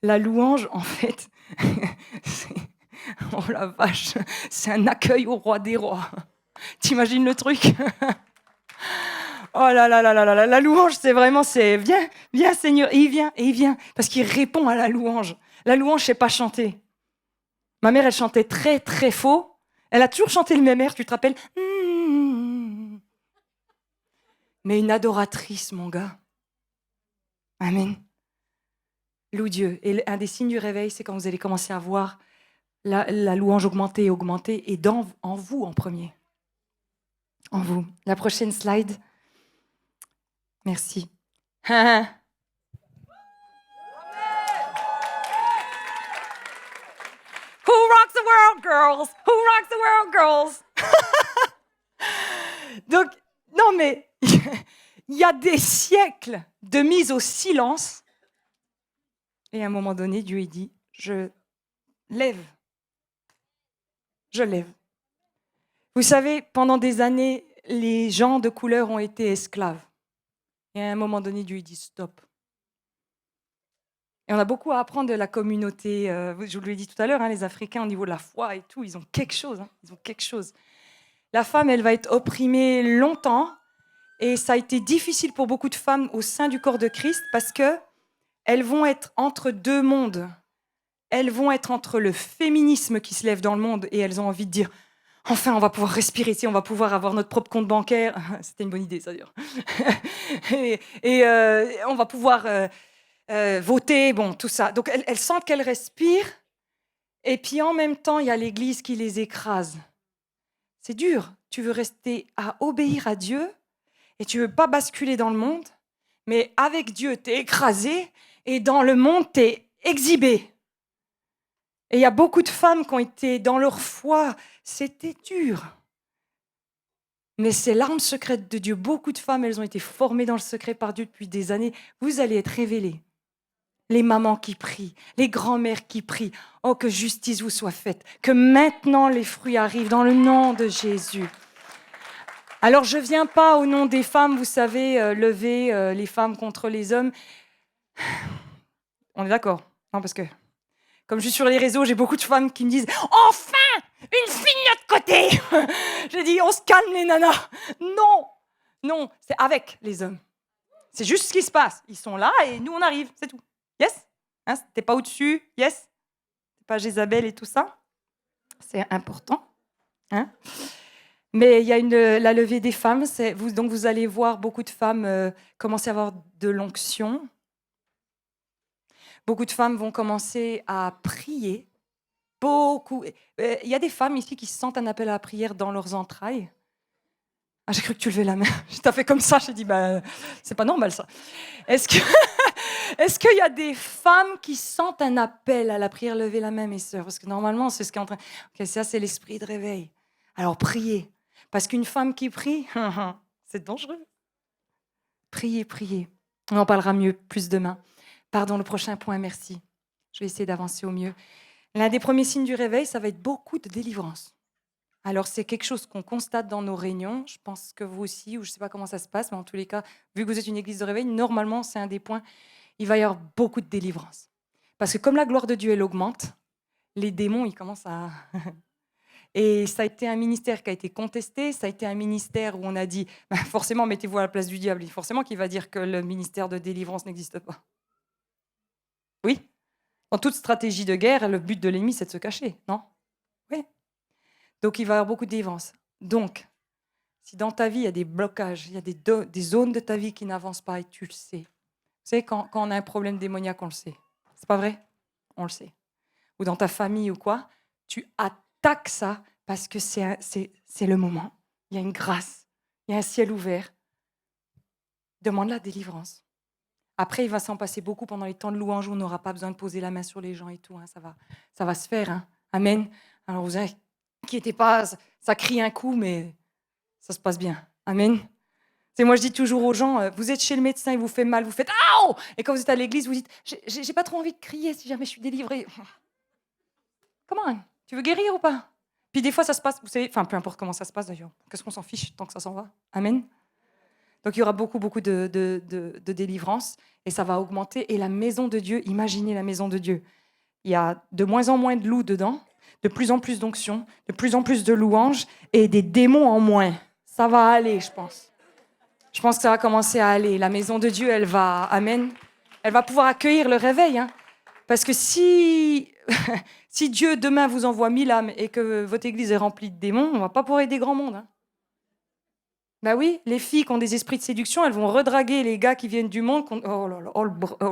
la louange, en fait, oh la vache, c'est un accueil au roi des rois. T'imagines le truc? Oh là là là là là, la louange, c'est vraiment, c'est viens Seigneur, et il vient, parce qu'il répond à la louange. La louange, c'est pas chanter. Ma mère, elle chantait très, très faux. Elle a toujours chanté le même air, tu te rappelles? Mais une adoratrice, mon gars. Amen. Loue Dieu. Et un des signes du réveil, c'est quand vous allez commencer à voir la louange augmenter, augmenter, et en vous en premier. En vous. La prochaine slide. Merci. Who rocks the world, girls? Who rocks the world, girls? Donc, non mais, il y a des siècles de mise au silence. Et à un moment donné, Dieu il dit, je lève. Je lève. Vous savez, pendant des années, les gens de couleur ont été esclaves. Et à un moment donné, Dieu il dit stop. Et on a beaucoup à apprendre de la communauté. Je vous l'ai dit tout à l'heure, hein, les Africains au niveau de la foi et tout, ils ont quelque chose. Hein, ils ont quelque chose. La femme, elle va être opprimée longtemps. Et ça a été difficile pour beaucoup de femmes au sein du corps de Christ parce qu'elles vont être entre deux mondes. Elles vont être entre le féminisme qui se lève dans le monde et elles ont envie de dire enfin, on va pouvoir respirer ici, on va pouvoir avoir notre propre compte bancaire. C'était une bonne idée, ça, d'ailleurs. et on va pouvoir voter, bon, tout ça. Donc, elles sentent qu'elles respirent. Et puis, en même temps, il y a l'Église qui les écrase. C'est dur. Tu veux rester à obéir à Dieu et tu veux pas basculer dans le monde. Mais avec Dieu, tu es écrasé et dans le monde, tu es exhibé. Et il y a beaucoup de femmes qui ont été dans leur foi. C'était dur. Mais c'est l'arme secrète de Dieu. Beaucoup de femmes, elles ont été formées dans le secret par Dieu depuis des années. Vous allez être révélées. Les mamans qui prient, les grands-mères qui prient. Oh, que justice vous soit faite. Que maintenant les fruits arrivent dans le nom de Jésus. Alors, je ne viens pas au nom des femmes, vous savez, lever les femmes contre les hommes. On est d'accord? Non, parce que comme je suis sur les réseaux, j'ai beaucoup de femmes qui me disent « Enfin, une fille de notre côté !» J'ai dit « On se calme les nanas !» Non, non, c'est avec les hommes. C'est juste ce qui se passe. Ils sont là et nous, on arrive, c'est tout. Yes? Hein, t'es pas au-dessus? Yes? T'es pas Jézabel et tout ça? C'est important. Hein? Mais il y a la levée des femmes. Donc, vous allez voir beaucoup de femmes commencer à avoir de l'onction. Beaucoup de femmes vont commencer à prier. Beaucoup. Il y a des femmes ici qui sentent un appel à la prière dans leurs entrailles. Ah, j'ai cru que tu levais la main. Je t'ai fait comme ça. J'ai dit, bah, c'est pas normal ça. Est-ce qu'il y a des femmes qui sentent un appel à la prière? Levez la main, mes sœurs. Parce que normalement, c'est ce qui est en train. Ok, ça, c'est l'esprit de réveil. Alors, priez. Parce qu'une femme qui prie, c'est dangereux. Priez, priez. On en parlera mieux plus demain. Pardon, le prochain point, merci. Je vais essayer d'avancer au mieux. L'un des premiers signes du réveil, ça va être beaucoup de délivrance. Alors, c'est quelque chose qu'on constate dans nos réunions. Je pense que vous aussi, ou je ne sais pas comment ça se passe, mais en tous les cas, vu que vous êtes une église de réveil, normalement, c'est un des points. Il va y avoir beaucoup de délivrance. Parce que comme la gloire de Dieu, elle augmente, les démons, ils commencent à... Et ça a été un ministère qui a été contesté. Ça a été un ministère où on a dit, bah, forcément, mettez-vous à la place du diable. Et forcément, qui va dire que le ministère de délivrance n'existe pas. Oui. Dans toute stratégie de guerre, le but de l'ennemi, c'est de se cacher, non? Oui. Donc, il va y avoir beaucoup de délivrance. Donc, si dans ta vie, il y a des blocages, il y a des zones de ta vie qui n'avancent pas et tu le sais. Vous savez, quand on a un problème démoniaque, on le sait. C'est pas vrai? On le sait. Ou dans ta famille ou quoi, tu attaques ça parce que c'est le moment. Il y a une grâce, il y a un ciel ouvert. Demande la délivrance. Après, il va s'en passer beaucoup pendant les temps de louange où on n'aura pas besoin de poser la main sur les gens et tout. Hein, ça va se faire. Hein. Amen. Alors, vous inquiétez pas, ça crie un coup, mais ça se passe bien. Amen. C'est moi, je dis toujours aux gens, vous êtes chez le médecin, il vous fait mal, vous faites « Aouh !» Et quand vous êtes à l'église, vous dites « J'ai pas trop envie de crier si jamais je suis délivrée. » Comment? Tu veux guérir ou pas? Puis des fois, ça se passe, vous savez, enfin, peu importe comment ça se passe d'ailleurs. Qu'est-ce qu'on s'en fiche tant que ça s'en va? Amen. Donc, il y aura beaucoup de délivrance et ça va augmenter. Et la maison de Dieu, imaginez la maison de Dieu. Il y a de moins en moins de loups dedans, de plus en plus d'onction, de plus en plus de louanges et des démons en moins. Ça va aller, je pense. Je pense que ça va commencer à aller. La maison de Dieu, elle va, amen, elle va pouvoir accueillir le réveil. Hein. Parce que si, si Dieu demain vous envoie 1000 âmes et que votre église est remplie de démons, on ne va pas pouvoir aider grand monde. Hein. Ben oui, les filles qui ont des esprits de séduction, elles vont redraguer les gars qui viennent du monde. Oh là là,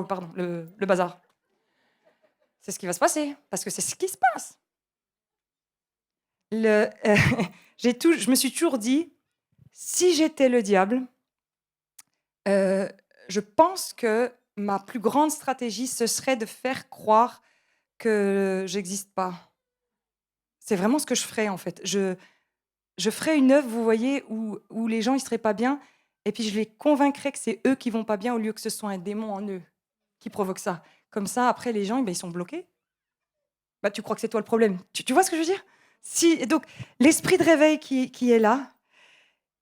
pardon, le bazar. C'est ce qui va se passer, parce que c'est ce qui se passe. Je me suis toujours dit, si j'étais le diable, je pense que ma plus grande stratégie, ce serait de faire croire que j'existe pas. C'est vraiment ce que je ferais, en fait. Je ferais une œuvre, vous voyez, où les gens, ils seraient pas bien, et puis je les convaincrais que c'est eux qui vont pas bien, au lieu que ce soit un démon en eux qui provoque ça. Comme ça, après, les gens, ils sont bloqués. Bah, tu crois que c'est toi le problème. Tu vois ce que je veux dire? Si, donc, l'esprit de réveil qui est là,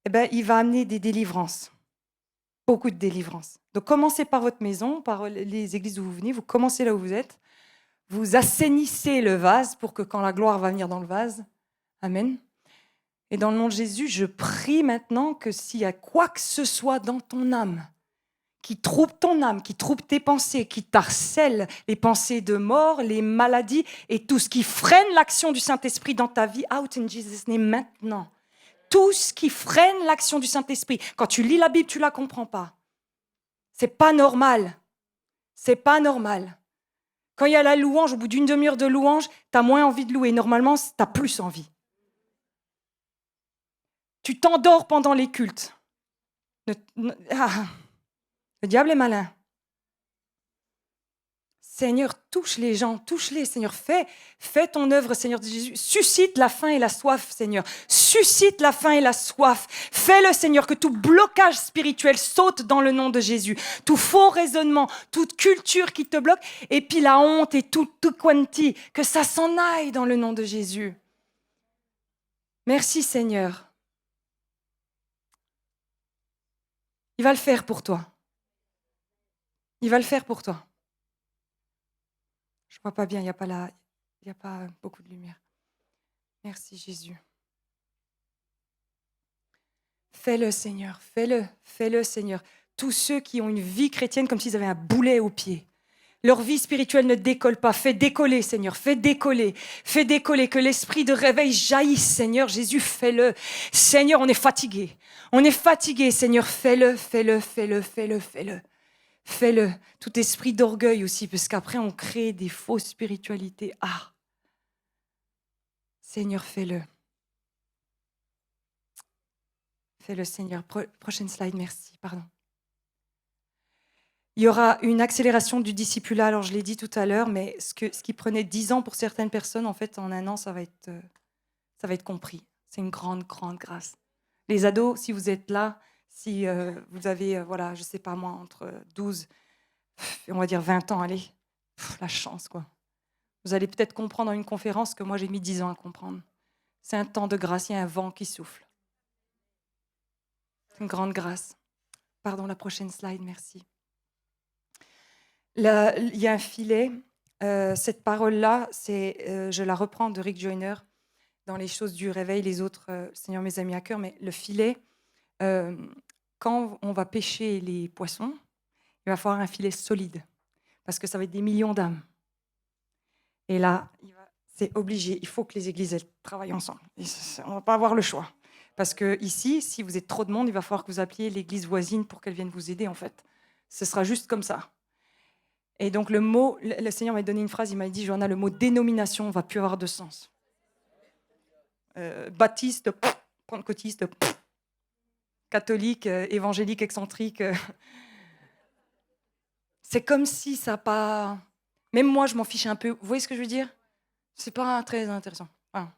eh ben, il va amener des délivrances. Beaucoup de délivrances. Donc, commencez par votre maison, par les églises où vous venez, vous commencez là où vous êtes, vous assainissez le vase pour que quand la gloire va venir dans le vase, amen. Et dans le nom de Jésus, je prie maintenant que s'il y a quoi que ce soit dans ton âme, qui trouble ton âme, qui trouble tes pensées, qui t'harcèle, les pensées de mort, les maladies et tout ce qui freine l'action du Saint-Esprit dans ta vie, out in Jesus' name maintenant. Tout ce qui freine l'action du Saint-Esprit. Quand tu lis la Bible, tu la comprends pas. C'est pas normal. C'est pas normal. Quand il y a la louange, au bout d'une demi-heure de louange, tu as moins envie de louer. Normalement, tu as plus envie. Tu t'endors pendant les cultes. Le diable est malin. Seigneur, touche les gens, touche-les, Seigneur. Fais ton œuvre, Seigneur de Jésus. Suscite la faim et la soif, Seigneur. Suscite la faim et la soif. Fais-le, Seigneur, que tout blocage spirituel saute dans le nom de Jésus. Tout faux raisonnement, toute culture qui te bloque, et puis la honte et tout quanti, que ça s'en aille dans le nom de Jésus. Merci, Seigneur. Il va le faire pour toi. Il va le faire pour toi. Je ne vois pas bien, il n'y a pas beaucoup de lumière. Merci Jésus. Fais-le Seigneur, fais-le Seigneur. Tous ceux qui ont une vie chrétienne comme s'ils avaient un boulet au pied. Leur vie spirituelle ne décolle pas. Fais décoller Seigneur, fais décoller, que l'esprit de réveil jaillisse Seigneur. Jésus, fais-le. Seigneur, on est fatigué. Seigneur, fais-le. Fais-le. Tout esprit d'orgueil aussi, parce qu'après, on crée des fausses spiritualités. Ah, Seigneur, fais-le. Fais-le, Seigneur. Prochaine slide, merci. Pardon. Il y aura une accélération du discipulat. Alors, je l'ai dit tout à l'heure, mais ce qui prenait 10 ans pour certaines personnes, en fait, en un an, ça va être compris. C'est une grande, grande grâce. Les ados, si vous êtes là, si vous avez, voilà, je ne sais pas moi, entre 12, on va dire 20 ans, allez, la chance, quoi. Vous allez peut-être comprendre en une conférence que moi, j'ai mis 10 ans à comprendre. C'est un temps de grâce, il y a un vent qui souffle. C'est une grande grâce. Pardon, la prochaine slide, merci. Là, il y a un filet. Cette parole-là, je la reprends de Rick Joyner dans Les choses du réveil, les autres, Seigneur, mes amis à cœur. Mais le filet, quand on va pêcher les poissons, il va falloir un filet solide parce que ça va être des millions d'âmes. Et là, c'est obligé. Il faut que les églises elles travaillent ensemble. On ne va pas avoir le choix. Parce que ici, si vous êtes trop de monde, il va falloir que vous appeliez l'église voisine pour qu'elle vienne vous aider, en fait. Ce sera juste comme ça. Et donc, le Seigneur m'a donné une phrase, il m'a dit, Johanna, le mot dénomination ne va plus avoir de sens. Baptiste, pentecôtiste, catholique, évangélique, excentrique. C'est comme si ça n'a pas... Même moi, je m'en fiche un peu. Vous voyez ce que je veux dire? C'est pas très intéressant. Voilà.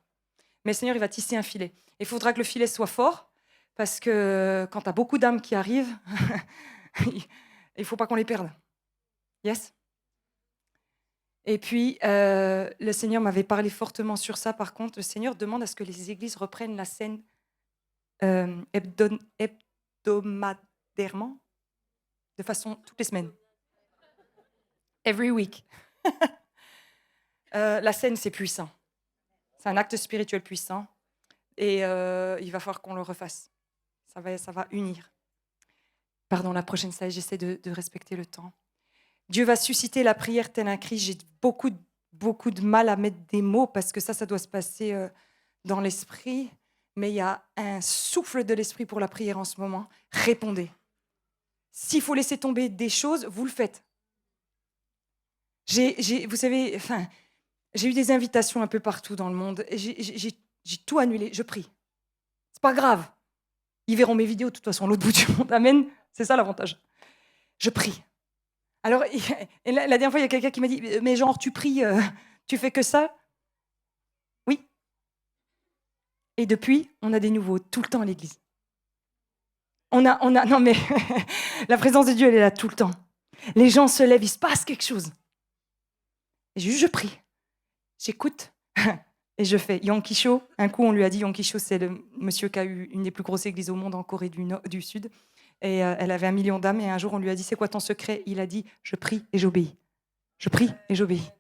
Mais le Seigneur, il va tisser un filet. Il faudra que le filet soit fort, parce que quand tu as beaucoup d'âmes qui arrivent, il ne faut pas qu'on les perde. Yes? Et puis, le Seigneur m'avait parlé fortement sur ça. Par contre, le Seigneur demande à ce que les églises reprennent la scène hebdomadairement, de façon toutes les semaines. Every week. La scène, c'est puissant. C'est un acte spirituel puissant. Et il va falloir qu'on le refasse. Ça va unir. Pardon, la prochaine slide, j'essaie de respecter le temps. Dieu va susciter la prière tel un cri. J'ai beaucoup de mal à mettre des mots parce que ça doit se passer dans l'esprit. Mais il y a un souffle de l'esprit pour la prière en ce moment. Répondez. S'il faut laisser tomber des choses, vous le faites. Vous savez, j'ai eu des invitations un peu partout dans le monde. Et j'ai tout annulé. Je prie. C'est pas grave. Ils verront mes vidéos de toute façon à l'autre bout du monde. Amen. C'est ça l'avantage. Je prie. Alors, et la dernière fois, il y a quelqu'un qui m'a dit « Mais genre, tu pries, tu fais que ça ?» Oui. Et depuis, on a des nouveaux tout le temps à l'église. Non mais, la présence de Dieu, elle est là tout le temps. Les gens se lèvent, il se passe quelque chose. Et je prie. J'écoute et je fais. Yonggi Cho, un coup, on lui a dit, Yonggi Cho, c'est le monsieur qui a eu une des plus grosses églises au monde en Corée du Sud. Et elle avait 1 million d'âmes. Et un jour, on lui a dit, c'est quoi ton secret? Il a dit, je prie et j'obéis. Je prie et j'obéis.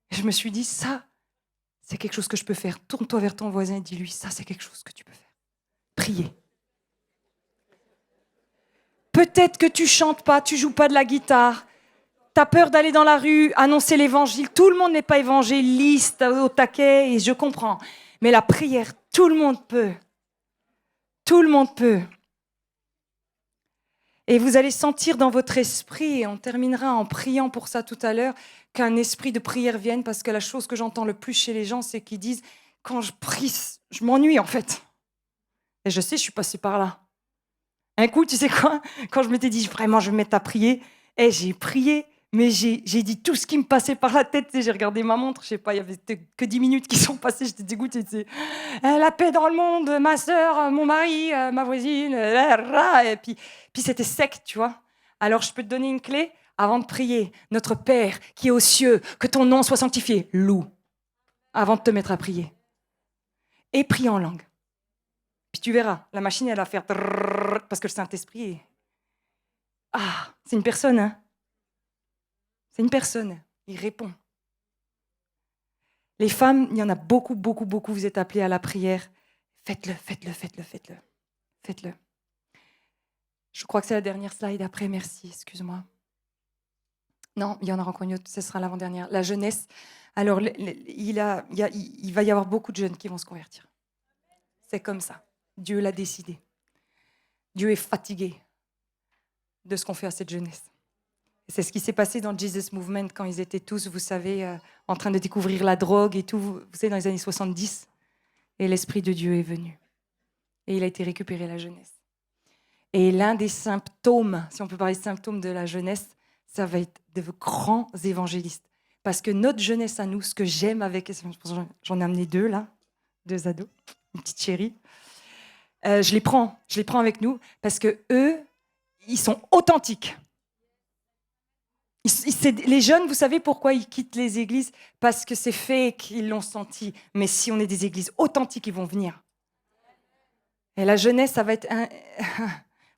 Et je me suis dit, ça, c'est quelque chose que je peux faire. Tourne-toi vers ton voisin et dis-lui, ça, c'est quelque chose que tu peux faire. Prier. Peut-être que tu chantes pas, tu joues pas de la guitare. Tu as peur d'aller dans la rue, annoncer l'évangile. Tout le monde n'est pas évangéliste au taquet, et je comprends. Mais la prière, tout le monde peut. Tout le monde peut. Et vous allez sentir dans votre esprit, et on terminera en priant pour ça tout à l'heure, qu'un esprit de prière vienne, parce que la chose que j'entends le plus chez les gens, c'est qu'ils disent « Quand je prie, je m'ennuie en fait. » Et je sais, je suis passée par là. Un coup, tu sais quoi? Quand je m'étais dit « Vraiment, je vais me mettre à prier », et j'ai prié. Mais j'ai dit tout ce qui me passait par la tête. J'ai regardé ma montre, je sais pas, il y avait que 10 minutes qui sont passées, j'étais dégoûtée. La paix dans le monde, ma sœur, mon mari, ma voisine, et puis c'était sec, tu vois. Alors je peux te donner une clé avant de prier. Notre Père qui est aux cieux, que ton nom soit sanctifié, loue, avant de te mettre à prier. Et prie en langue. Puis tu verras, la machine, elle va faire parce que le Saint-Esprit est... Ah, c'est une personne, hein. C'est une personne, il répond. Les femmes, il y en a beaucoup, vous êtes appelées à la prière. Faites-le. Je crois que c'est la dernière slide après, merci, excuse-moi. Non, il y en aura encore une autre, ce sera l'avant-dernière. La jeunesse, alors il va y avoir beaucoup de jeunes qui vont se convertir. C'est comme ça, Dieu l'a décidé. Dieu est fatigué de ce qu'on fait à cette jeunesse. C'est ce qui s'est passé dans le Jesus Movement quand ils étaient tous, vous savez, en train de découvrir la drogue et tout, vous savez, dans les années 70. Et l'Esprit de Dieu est venu. Et il a été récupéré la jeunesse. Et l'un des symptômes, si on peut parler de symptômes de la jeunesse, ça va être de grands évangélistes. Parce que notre jeunesse à nous, ce que j'aime avec... J'en ai amené 2 là, 2 ados, une petite chérie. Je les prends avec nous parce que eux, ils sont authentiques. Les jeunes, vous savez pourquoi ils quittent les églises? Parce que c'est fake, ils l'ont senti. Mais si on est des églises authentiques, ils vont venir. Et la jeunesse, ça va être...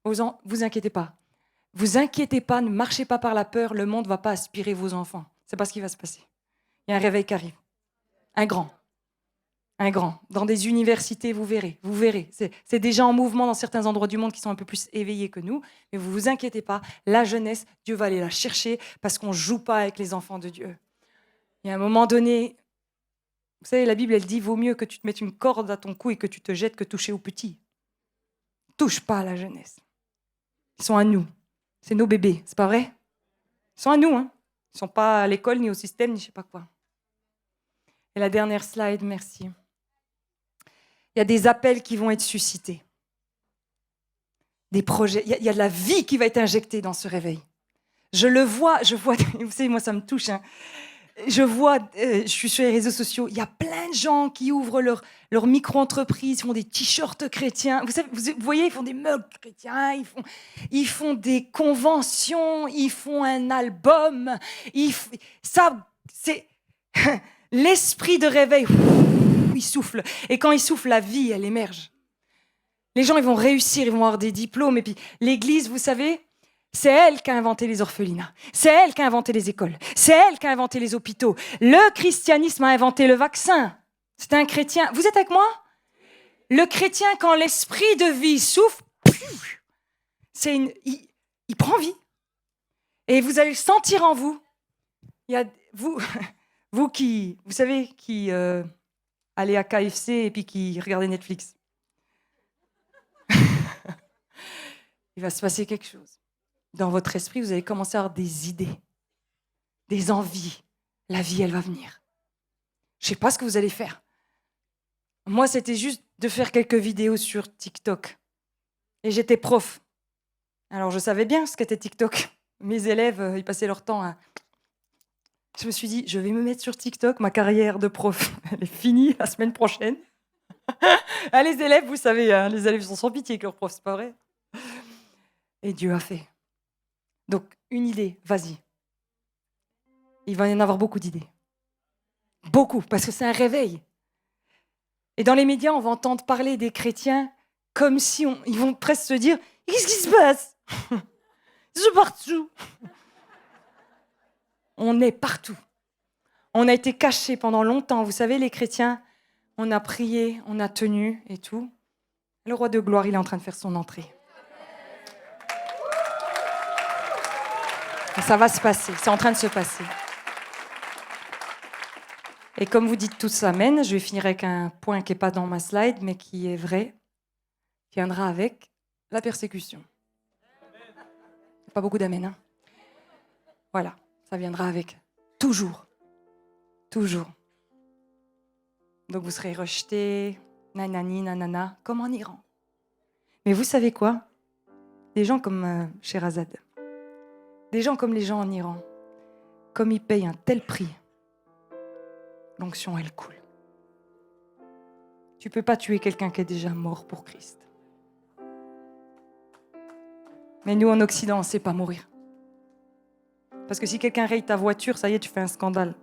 Vous inquiétez pas. Vous inquiétez pas, ne marchez pas par la peur. Le monde ne va pas aspirer vos enfants. C'est pas ce qui va se passer. Il y a un réveil qui arrive. Un grand. Dans des universités, vous verrez. C'est déjà en mouvement dans certains endroits du monde qui sont un peu plus éveillés que nous. Mais vous vous inquiétez pas, la jeunesse, Dieu va aller la chercher parce qu'on ne joue pas avec les enfants de Dieu. Il y a un moment donné, vous savez, la Bible, elle dit, vaut mieux que tu te mettes une corde à ton cou et que tu te jettes que toucher aux petits. Touche pas à la jeunesse. Ils sont à nous. C'est nos bébés, c'est pas vrai? Ils sont à nous, hein. Ils ne sont pas à l'école, ni au système, ni je sais pas quoi. Et la dernière slide, merci. Il y a des appels qui vont être suscités. Des projets. Il y a de la vie qui va être injectée dans ce réveil. Je vois, vous savez, moi, ça me touche. Hein. Je suis sur les réseaux sociaux, il y a plein de gens qui ouvrent leur micro-entreprise, ils font des t-shirts chrétiens. Vous voyez, ils font des mugs chrétiens, ils font des conventions, ils font un album. Ça, c'est l'esprit de réveil. Il souffle. Et quand il souffle, la vie, elle émerge. Les gens, ils vont réussir, ils vont avoir des diplômes. Et puis, l'Église, vous savez, c'est elle qui a inventé les orphelinats. C'est elle qui a inventé les écoles. C'est elle qui a inventé les hôpitaux. Le christianisme a inventé le vaccin. C'est un chrétien. Vous êtes avec moi? Le chrétien, quand l'esprit de vie souffle, il prend vie. Et vous allez le sentir en vous. Il y a vous, vous qui, vous savez, qui allez à KFC et puis qui regardez Netflix. Il va se passer quelque chose. Dans votre esprit, vous allez commencer à avoir des idées, des envies. La vie, elle va venir. Je ne sais pas ce que vous allez faire. Moi, c'était juste de faire quelques vidéos sur TikTok. Et j'étais prof. Alors, je savais bien ce qu'était TikTok. Mes élèves, ils passaient leur temps à... Je me suis dit, je vais me mettre sur TikTok. Ma carrière de prof, elle est finie la semaine prochaine. Ah, les élèves, vous savez, hein, les élèves sont sans pitié avec leurs profs, c'est pas vrai? Et Dieu a fait. Donc, une idée, vas-y. Il va y en avoir beaucoup d'idées. Beaucoup, parce que c'est un réveil. Et dans les médias, on va entendre parler des chrétiens comme si ils vont presque se dire « Qu'est-ce qui se passe ?» Ils sont partout. On est partout. On a été cachés pendant longtemps. Vous savez, les chrétiens, on a prié, on a tenu et tout. Le roi de gloire, il est en train de faire son entrée. Et ça va se passer, c'est en train de se passer. Et comme vous dites tous amen, je vais finir avec un point qui n'est pas dans ma slide, mais qui est vrai, qui viendra avec la persécution. Pas beaucoup d'amen, hein? Voilà, ça viendra avec. Toujours. Toujours. Donc vous serez rejetés, nanani, nanana, comme en Iran. Mais vous savez quoi? Des gens comme Sherazade, des gens comme les gens en Iran, comme ils payent un tel prix, l'onction, elle coule. Tu ne peux pas tuer quelqu'un qui est déjà mort pour Christ. Mais nous, en Occident, on ne sait pas mourir. Parce que si quelqu'un raye ta voiture, ça y est, tu fais un scandale.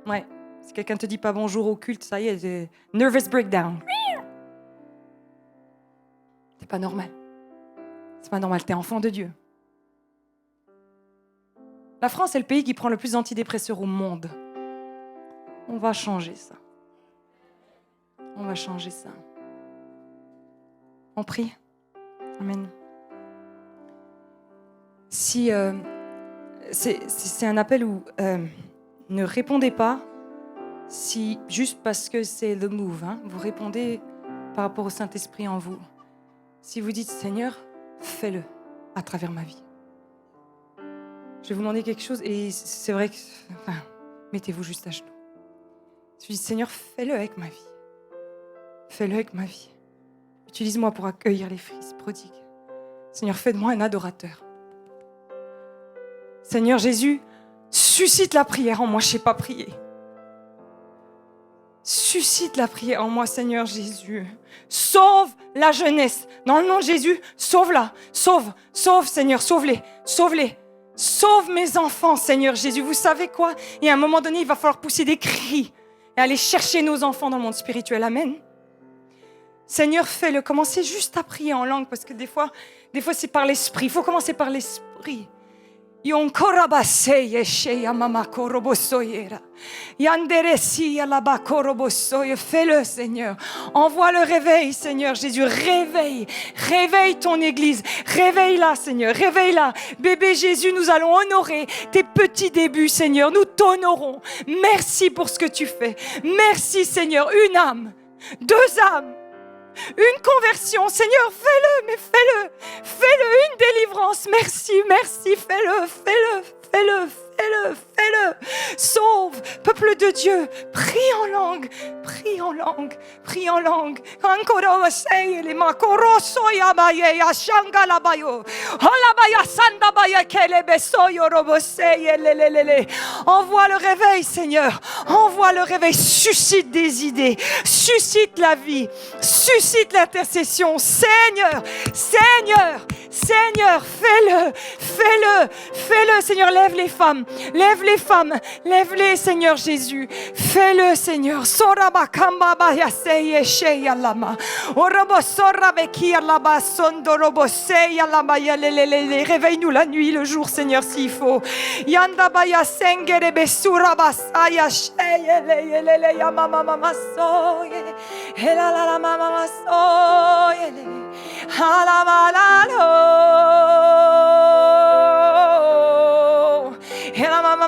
Ouais. Si quelqu'un ne te dit pas bonjour au culte, ça y est, c'est nervous breakdown. C'est pas normal. C'est pas normal, t'es enfant de Dieu. La France est le pays qui prend le plus d'antidépresseurs au monde. On va changer ça. On va changer ça. On prie. Amen. Si c'est un appel où ne répondez pas si juste parce que c'est the move, hein, vous répondez par rapport au Saint-Esprit en vous. Si vous dites Seigneur, fais-le à travers ma vie. Je vais vous demander quelque chose et c'est vrai que mettez-vous juste à genoux. Si vous dites Seigneur, fais-le avec ma vie. Fais-le avec ma vie. Utilise-moi pour accueillir les fils prodigues. Seigneur, fais de moi un adorateur. Seigneur Jésus, suscite la prière en moi, je ne sais pas prier. Suscite la prière en moi, Seigneur Jésus. Sauve la jeunesse. Dans le nom de Jésus, sauve-la. Sauve, Seigneur, sauve-les. Sauve mes enfants, Seigneur Jésus. Vous savez quoi? Et à un moment donné, il va falloir pousser des cris et aller chercher nos enfants dans le monde spirituel. Amen. Seigneur, fais-le. Commencez juste à prier en langue parce que des fois c'est par l'esprit. Il faut commencer par l'esprit. Fais-le, Seigneur. Envoie le réveil, Seigneur Jésus. Réveille ton Église. Réveille-la, Seigneur. Réveille-la. Bébé Jésus, nous allons honorer tes petits débuts, Seigneur. Nous t'honorons. Merci pour ce que tu fais. Merci, Seigneur. Une âme, 2 âmes. Une conversion, Seigneur, fais-le, mais fais-le, une délivrance, merci, fais-le. Sauve, peuple de Dieu, prie en langue. Ancora sei le makoroso yabaye ashanga labayo. Olabaya sanda baya kele besoyo robosei lelelele. Envoie le réveil, Seigneur. Envoie le réveil, suscite des idées, suscite la vie, suscite l'intercession. Seigneur, fais-le, Seigneur, lève les femmes, lève-les, Seigneur Jésus, fais-le, Seigneur. Sorabakamba bayasei sheya lama, orobosora bekia laba sondo roboseya lama yalelele. Réveille-nous la nuit, le jour, Seigneur, s'il faut. Yanda baya sengere besura basaya sheya lelele ya mama mama soye, ela la la mama soye, ala malalo.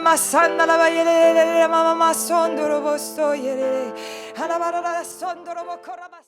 mama sandala bayele mama sondoro bosto yere. Alabarara sondoro bokorabas.